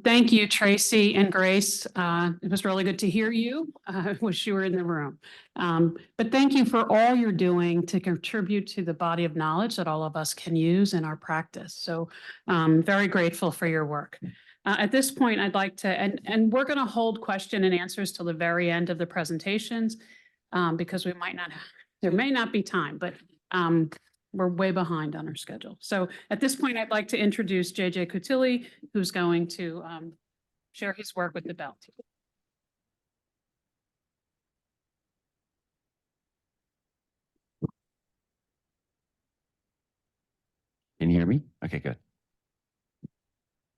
Thank you, Tracy and Grace. It was really good to hear you. I wish you were in the room. But thank you for all you're doing to contribute to the body of knowledge that all of us can use in our practice. So very grateful for your work. At this point, I'd like to, and we're going to hold question and answers till the very end of the presentations because we might not There may not be time, but we're way behind on our schedule. So at this point, I'd like to introduce JJ Cotilli, who's going to share his work with the Bell team. Can you hear me? Okay, good.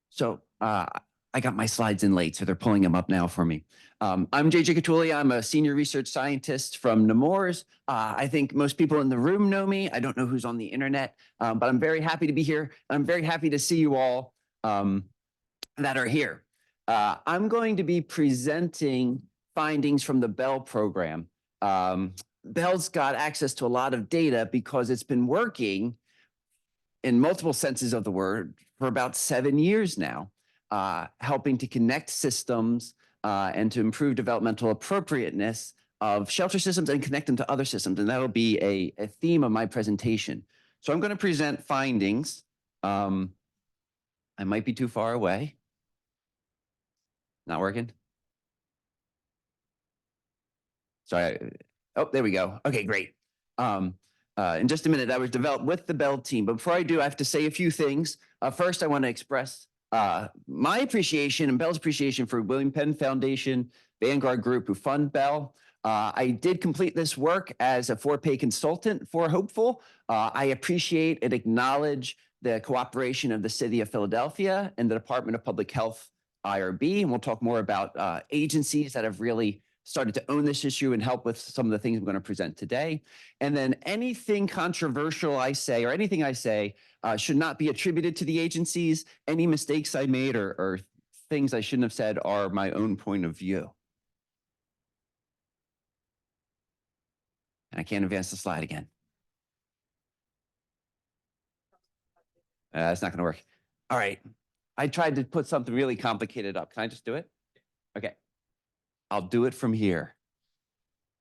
So I got my slides in late, so they're pulling them up now for me. I'm JJ Cotilli. I'm a senior research scientist from Nemours. I think most people in the room know me. I don't know who's on the internet, but I'm very happy to be here. I'm very happy to see you all that are here. I'm going to be presenting findings from the Bell program. Bell's got access to a lot of data because it's been working in multiple senses of the word for about 7 years now, helping to connect systems and to improve developmental appropriateness of shelter systems and connect them to other systems. And that'll be a theme of my presentation. So I'm going to present findings. I might be too far away. Not working? Sorry. Oh, there we go. Okay, great. In just a minute, that was developed with the Bell team. But before I do, I have to say a few things. First, I want to express my appreciation and Bell's appreciation for William Penn Foundation, Vanguard Group, who fund Bell. I did complete this work as a for-pay consultant for Hopeful. I appreciate and acknowledge the cooperation of the City of Philadelphia and the Department of Public Health, IRB. And we'll talk more about agencies that have really started to own this issue and help with some of the things I'm going to present today. And then anything controversial I say or anything I say should not be attributed to the agencies. Any mistakes I made or things I shouldn't have said are my own point of view. And I can't advance the slide again. It's not going to work. All right. I tried to put something really complicated up. Can I just do it? Okay. I'll do it from here.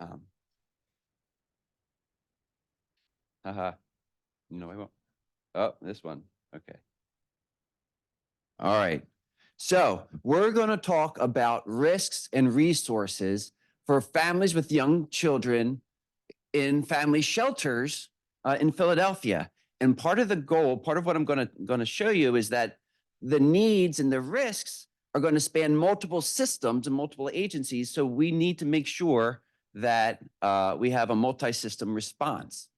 No, I won't. Oh, this one. Okay. All right. So we're going to talk about risks and resources for families with young children in family shelters in Philadelphia. And part of the goal, part of what I'm going to show you is that the needs and the risks are going to span multiple systems and multiple agencies. So we need to make sure that we have a multi-system response.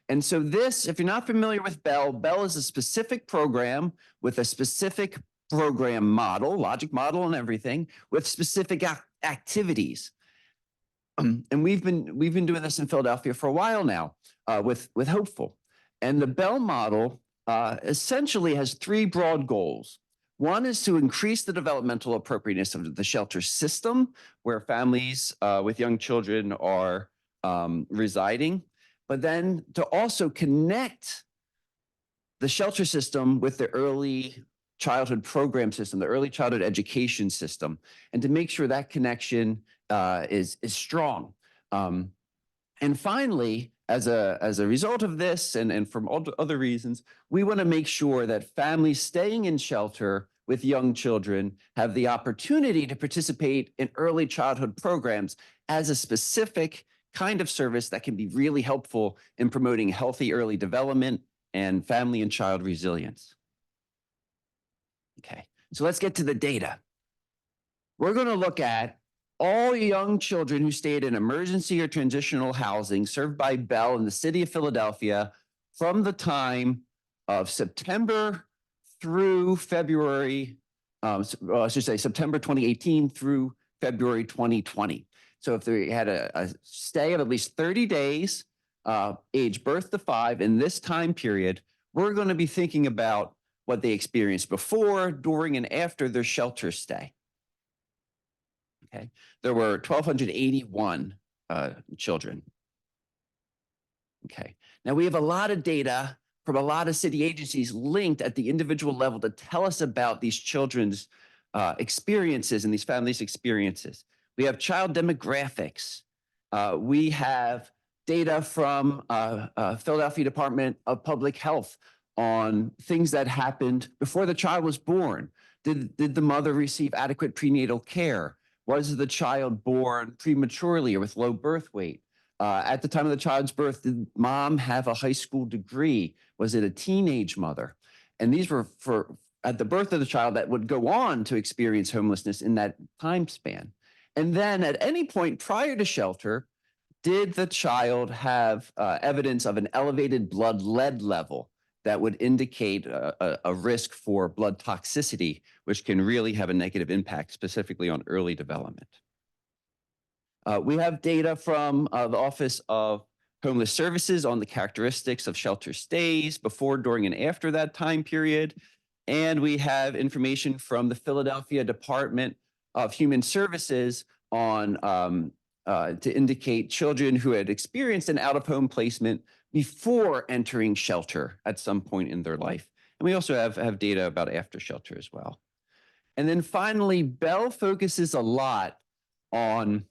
And so this, if you're not familiar with Bell, Bell is a specific program with a specific program model, logic model and everything, with specific activities. And we've been doing this in Philadelphia for a while now with Hopeful. And the Bell model essentially has three broad goals. One is to increase the developmental appropriateness of the shelter system where families with young children are residing, but then to also connect the shelter system with the early childhood program system, the early childhood education system, and to make sure that connection is strong. And finally, as a result of this and from other reasons, we want to make sure that families staying in shelter with young children have the opportunity to participate in early childhood programs as a specific kind of service that can be really helpful in promoting healthy early development and family and child resilience. Okay, so let's get to the data. We're going to look at all young children who stayed in emergency or transitional housing served by Bell in the city of Philadelphia from the time of September through February, I should say September 2018 through February 2020. So if they had a stay of at least 30 days, age birth to 5 in this time period, we're going to be thinking about what they experienced before, during, and after their shelter stay. Okay, there were 1,281 children. Okay, now we have a lot of data from a lot of city agencies linked at the individual level to tell us about these children's experiences and these families' experiences. We have child demographics. We have data from Philadelphia Department of Public Health on things that happened before the child was born. Did the mother receive adequate prenatal care? Was the child born prematurely or with low birth weight? At the time of the child's birth, did mom have a high school degree? Was it a teenage mother? And these were for at the birth of the child that would go on to experience homelessness in that time span. And then at any point prior to shelter, did the child have evidence of an elevated blood lead level that would indicate a risk for blood toxicity, which can really have a negative impact, specifically on early development? We have data from the Office of Homeless Services on the characteristics of shelter stays before, during, and after that time period. And we have information from the Philadelphia Department of Human Services on to indicate children who had experienced an out-of-home placement before entering shelter at some point in their life. And we also have data about after shelter as well. And then finally, Bell focuses a lot on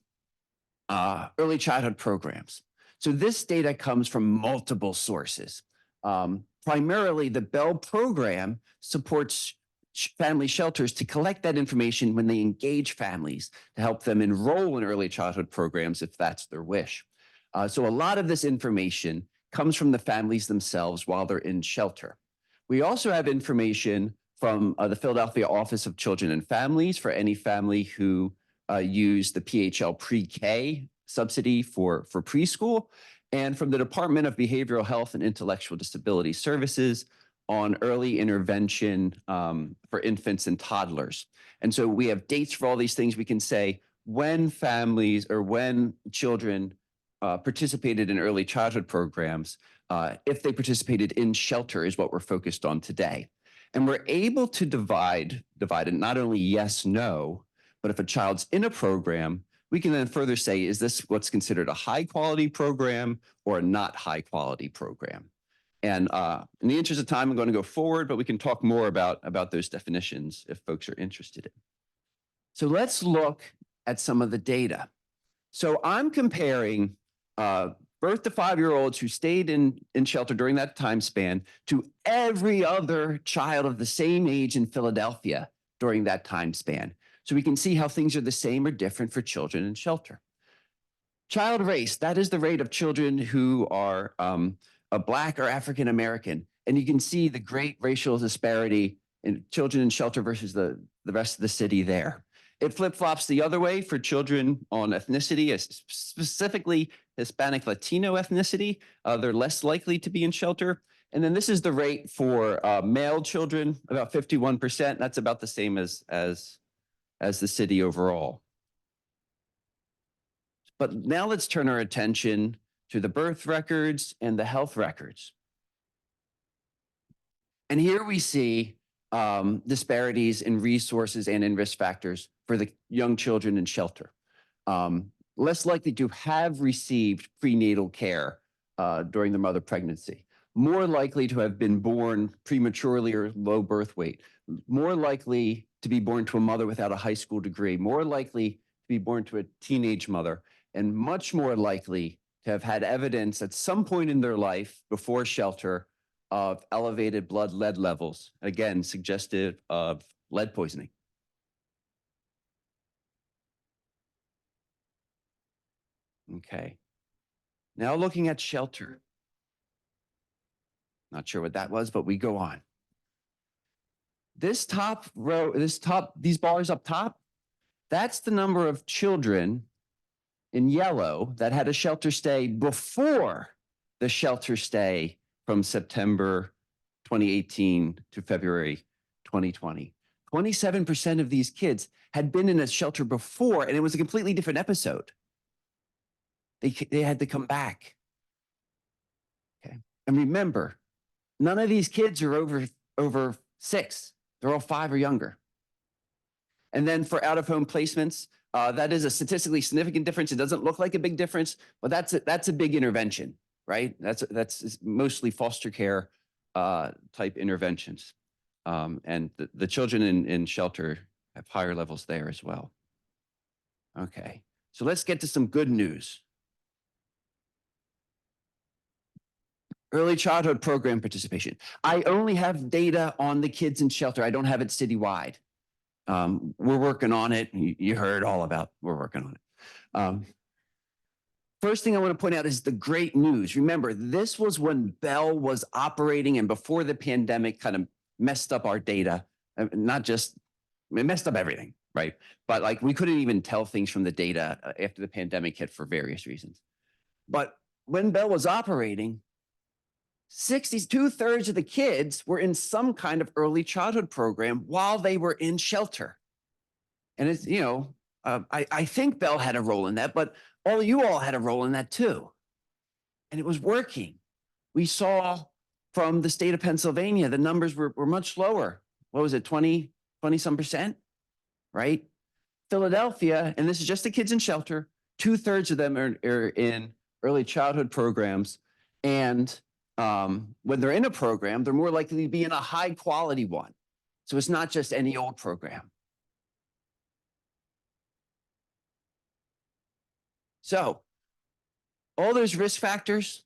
early childhood programs. So this data comes from multiple sources. Primarily, the Bell program supports family shelters to collect that information when they engage families to help them enroll in early childhood programs if that's their wish. So a lot of this information comes from the families themselves while they're in shelter. We also have information from the Philadelphia Office of Children and Families for any family who use the PHL pre-K subsidy for preschool, and from the Department of Behavioral Health and Intellectual Disability Services on early intervention for infants and toddlers. And so we have dates for all these things. We can say when families or when children participated in early childhood programs, if they participated in shelter is what we're focused on today. And we're able to divide it not only yes, no, but if a child's in a program, we can then further say, is this what's considered a high quality program or a not high quality program? And in the interest of time, I'm going to go forward, but we can talk more about those definitions if folks are interested in. So let's look at some of the data. So I'm comparing birth to 5-year-olds who stayed in shelter during that time span to every other child of the same age in Philadelphia during that time span. So we can see how things are the same or different for children in shelter. Child race, that is the rate of children who are a Black or African American. And you can see the great racial disparity in children in shelter versus the rest of the city there. It flip-flops the other way for children on ethnicity, specifically Hispanic Latino ethnicity. They're less likely to be in shelter. And then this is the rate for male children, about 51%. That's about the same as the city overall. But now let's turn our attention to the birth records and the health records. And here we see disparities in resources and in risk factors for the young children in shelter. Less likely to have received prenatal care during the mother pregnancy, more likely to have been born prematurely or low birth weight, more likely to be born to a mother without a high school degree, more likely to be born to a teenage mother, and much more likely to have had evidence at some point in their life before shelter of elevated blood lead levels, again, suggestive of lead poisoning. Okay. Now looking at shelter. Not sure what that was, but we go on. This top row, these bars up top, that's the number of children in yellow that had a shelter stay before the shelter stay from September 2018 to February 2020. 27% of these kids had been in a shelter before, and it was a completely different episode. They had to come back. Okay. And remember, none of these kids are over 6. They're all 5 or younger. And then for out-of-home placements, that is a statistically significant difference. It doesn't look like a big difference, but that's a big intervention, right? That's mostly foster care type interventions. And the children in shelter have higher levels there as well. Okay, so let's get to some good news. Early childhood program participation. I only have data on the kids in shelter. I don't have it citywide. We're working on it. You heard all about, we're working on it. First thing I want to point out is the great news. Remember, this was when Bell was operating and before the pandemic kind of messed up our data. Not just, it messed up everything, right? But like we couldn't even tell things from the data after the pandemic hit for various reasons. But when Bell was operating, 2/3 of the kids were in some kind of early childhood program while they were in shelter. And it's, I think Bell had a role in that, but you all had a role in that too. And it was working. We saw from the state of Pennsylvania, the numbers were much lower. What was it, 20 some percent, right? Philadelphia, and this is just the kids in shelter, 2/3 of them are in early childhood programs. And when they're in a program, they're more likely to be in a high quality one. So it's not just any old program. So all those risk factors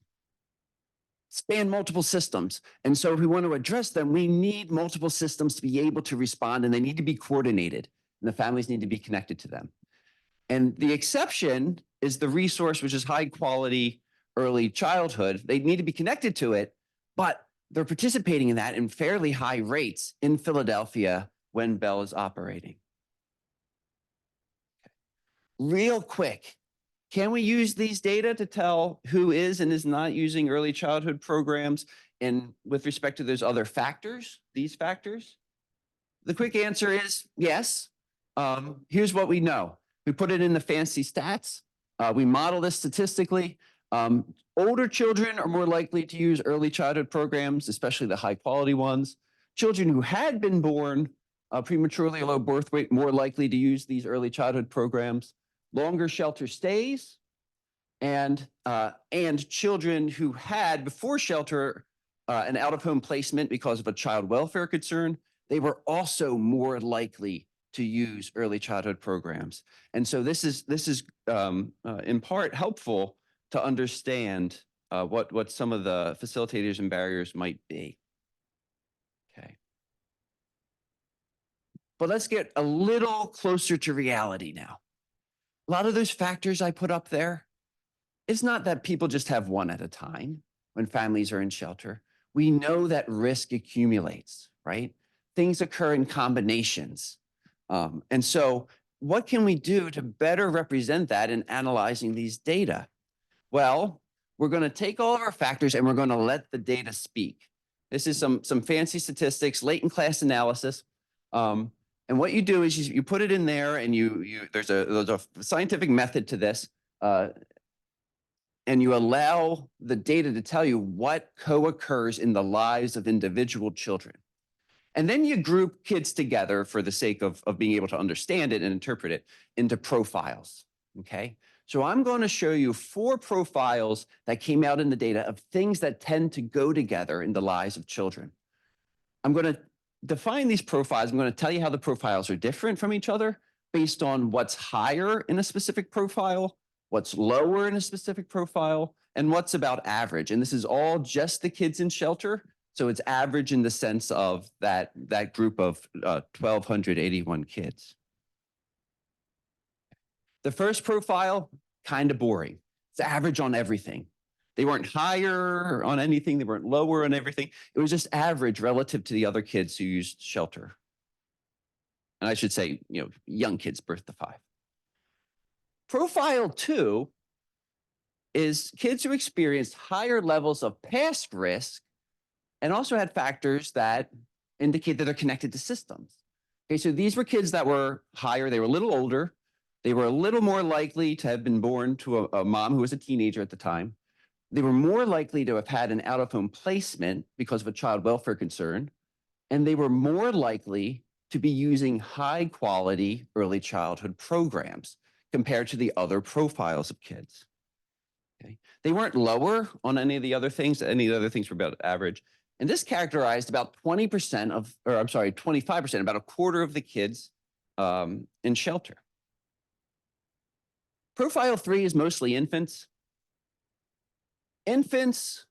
span multiple systems. And so if we want to address them, we need multiple systems to be able to respond, and they need to be coordinated, and the families need to be connected to them. And the exception is the resource, which is high quality early childhood. They need to be connected to it, but they're participating in that in fairly high rates in Philadelphia when Bell is operating. Real quick, can we use these data to tell who is and is not using early childhood programs and with respect to those other factors, these factors? The quick answer is yes. Here's what we know. We put it in the fancy stats. We model this statistically. Older children are more likely to use early childhood programs, especially the high quality ones. Children who had been born prematurely or low birth weight, more likely to use these early childhood programs. Longer shelter stays, and children who had before shelter an out-of-home placement because of a child welfare concern, they were also more likely to use early childhood programs. And so this is in part helpful to understand what some of the facilitators and barriers might be. Okay. But let's get a little closer to reality now. A lot of those factors I put up there, it's not that people just have one at a time when families are in shelter. We know that risk accumulates, right? Things occur in combinations. And so what can we do to better represent that in analyzing these data? Well, we're going to take all of our factors and we're going to let the data speak. This is some fancy statistics, latent class analysis. And what you do is you put it in there, and there's a scientific method to this, and you allow the data to tell you what co-occurs in the lives of individual children. And then you group kids together for the sake of being able to understand it and interpret it into profiles, okay? So I'm going to show you 4 profiles that came out in the data of things that tend to go together in the lives of children. I'm going to define these profiles. I'm going to tell you how the profiles are different from each other based on what's higher in a specific profile, what's lower in a specific profile, and what's about average. And this is all just the kids in shelter. So it's average in the sense of that group of 1,281 kids. The first profile, kind of boring. It's average on everything. They weren't higher on anything. They weren't lower on everything. It was just average relative to the other kids who used shelter. And I should say, young kids birth to 5. Profile 2 is kids who experienced higher levels of past risk and also had factors that indicate that they're connected to systems. Okay, so these were kids that were higher. They were a little older. They were a little more likely to have been born to a mom who was a teenager at the time. They were more likely to have had an out-of-home placement because of a child welfare concern, and they were more likely to be using high-quality early childhood programs compared to the other profiles of kids. Okay. They weren't lower on any of the other things. Any of the other things were about average. And this characterized about 25%, about a quarter of the kids in shelter. Profile 3 is mostly infants. Infants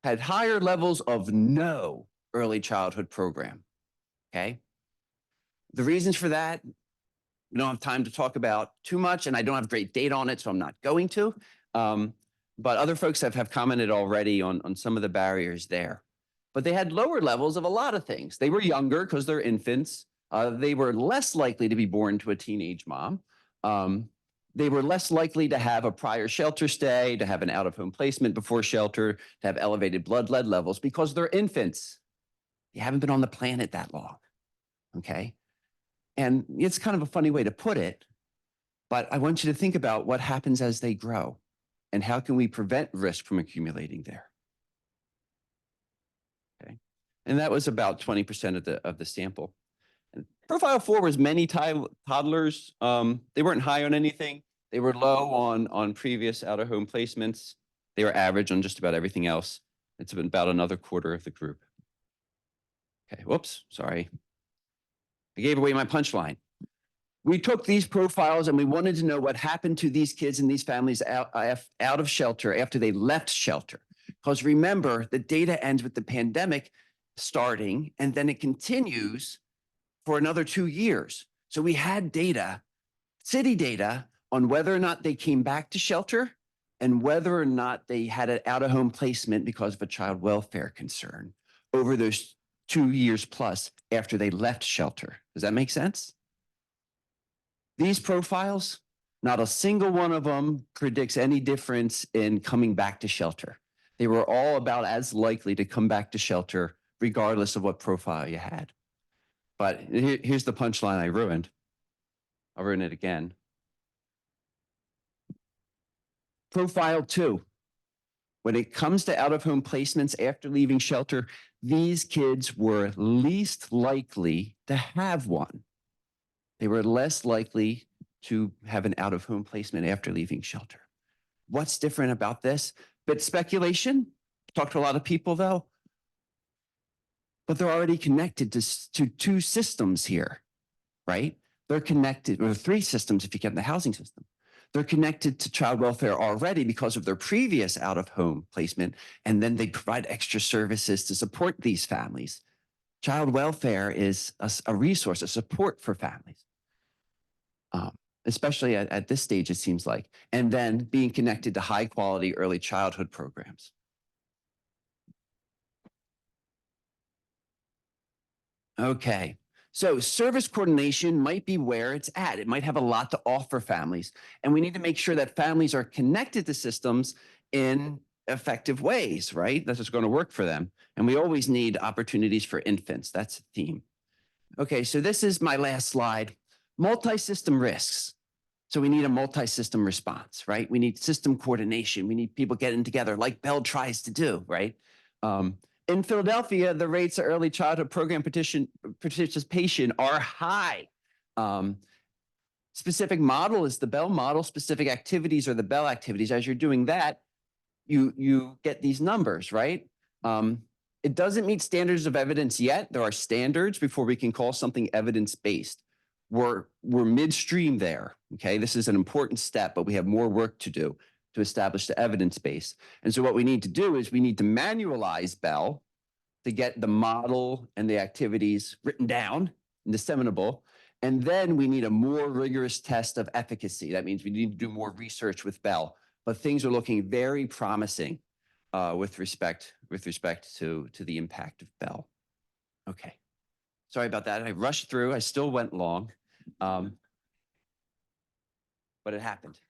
had higher levels of no early childhood program, okay? The reasons for that, we don't have time to talk about too much, and I don't have great data on it, so I'm not going to. But other folks have commented already on some of the barriers there. But they had lower levels of a lot of things. They were younger because they're infants. They were less likely to be born to a teenage mom. They were less likely to have a prior shelter stay, to have an out-of-home placement before shelter, to have elevated blood lead levels because they're infants. They haven't been on the planet that long, okay? And it's kind of a funny way to put it, but I want you to think about what happens as they grow and how can we prevent risk from accumulating there. Okay, and that was about 20% of the sample. And profile 4 was many toddlers. They weren't high on anything. They were low on previous out-of-home placements. They were average on just about everything else. It's been about another quarter of the group. Okay, whoops, sorry. I gave away my punchline. We took these profiles and we wanted to know what happened to these kids and these families out of shelter after they left shelter. Because remember, the data ends with the pandemic starting and then it continues for another 2 years. So we had data, city data, on whether or not they came back to shelter and whether or not they had an out-of-home placement because of a child welfare concern over those 2 years plus after they left shelter. Does that make sense? These profiles, not a single one of them predicts any difference in coming back to shelter. They were all about as likely to come back to shelter regardless of what profile you had. But here's the punchline I ruined. I'll ruin it again. Profile 2. When it comes to out-of-home placements after leaving shelter, these kids were least likely to have one. They were less likely to have an out-of-home placement after leaving shelter. What's different about this? Bit speculation. Talked to a lot of people though. But they're already connected to 2 systems here, right? They're connected, or 3 systems if you get in the housing system. They're connected to child welfare already because of their previous out-of-home placement, and then they provide extra services to support these families. Child welfare is a resource, a support for families. Especially at this stage, it seems like, and then being connected to high quality early childhood programs. Okay, so service coordination might be where it's at. It might have a lot to offer families, and we need to make sure that families are connected to systems in effective ways, right? That's what's going to work for them. And we always need opportunities for infants. That's the theme. Okay, so this is my last slide. Multi-system risks. So we need a multi-system response, right? We need system coordination. We need people getting together like Bell tries to do, right? In Philadelphia, the rates of early childhood program participation are high. Specific model is the Bell model. Specific activities are the Bell activities. As you're doing that, you get these numbers, right? It doesn't meet standards of evidence yet. There are standards before we can call something evidence-based. We're midstream there, okay? This is an important step, but we have more work to do to establish the evidence base. And so what we need to do is we need to manualize Bell to get the model and the activities written down and disseminable. And then we need a more rigorous test of efficacy. That means we need to do more research with Bell, but things are looking very promising with respect to the impact of Bell. Okay, sorry about that. I rushed through. I still went long, but it happened.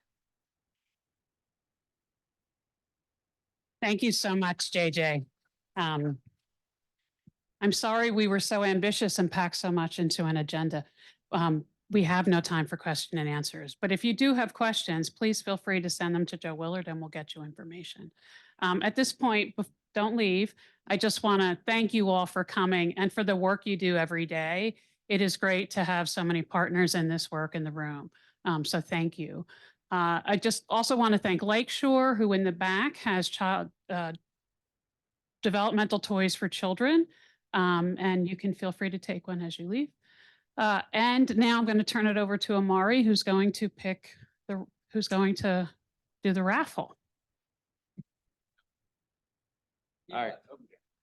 Thank you so much, JJ. I'm sorry we were so ambitious and packed so much into an agenda. We have no time for question and answers, but if you do have questions, please feel free to send them to Joe Willard and we'll get you information. At this point, don't leave. I just want to thank you all for coming and for the work you do every day. It is great to have so many partners in this work in the room. So thank you. I just also want to thank Lakeshore, who in the back has developmental toys for children. And you can feel free to take one as you leave. And now I'm going to turn it over to Amari, who's going to do the raffle. All right.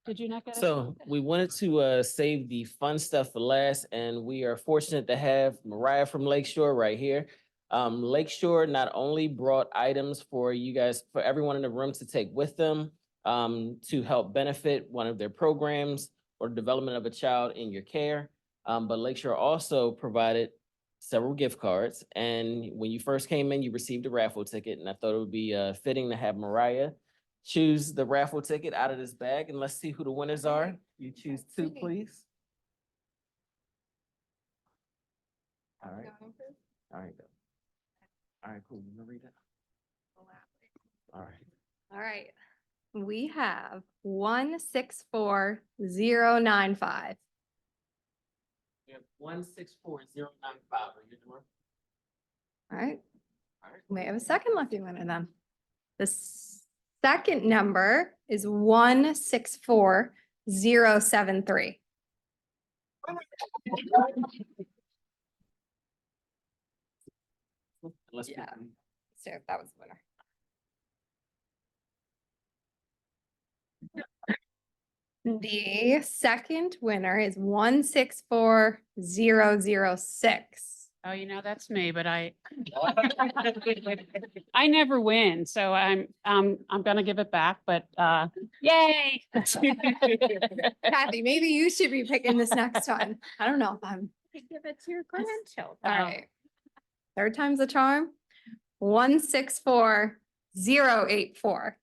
Did you not get it? So we wanted to save the fun stuff for last, and we are fortunate to have Mariah from Lakeshore right here. Lakeshore not only brought items for you guys, for everyone in the room to take with them, to help benefit one of their programs or development of a child in your care, but Lakeshore also provided several gift cards. And when you first came in, you received a raffle ticket, and I thought it would be fitting to have Mariah choose the raffle ticket out of this bag, and let's see who the winners are. You choose two, please. All right. All right. All right, cool. You wanna read it? All right. All right. We have 164095. We have 164095. Are you doing? All right. All right. We have a second lucky winner then. The second number is 164073. Let's Yeah. pick- So that was the winner. The second winner is 164006. Oh, that's me, but I never win, so I'm gonna give it back, but, yay. Kathy, maybe you should be picking this next time. I don't know if I'm. Give it to your grandchildren. All right. Third time's a charm. 164084.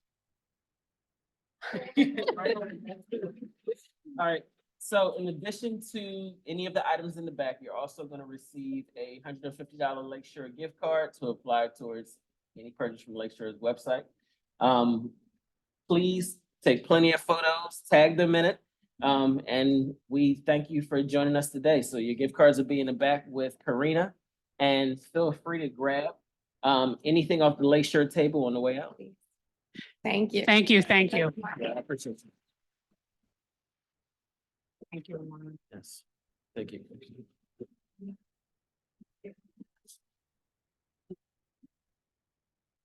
All right, so in addition to any of the items in the back, you're also gonna receive a $150 Lakeshore gift card to apply towards any purchase from Lakeshore's website. Please take plenty of photos, tag them in it. And we thank you for joining us today. So your gift cards will be in the back with Karina, and feel free to grab anything off the Lakeshore table on the way out. Thank you. Thank you, thank you. Yeah, I appreciate you. Thank you. Yes, thank you.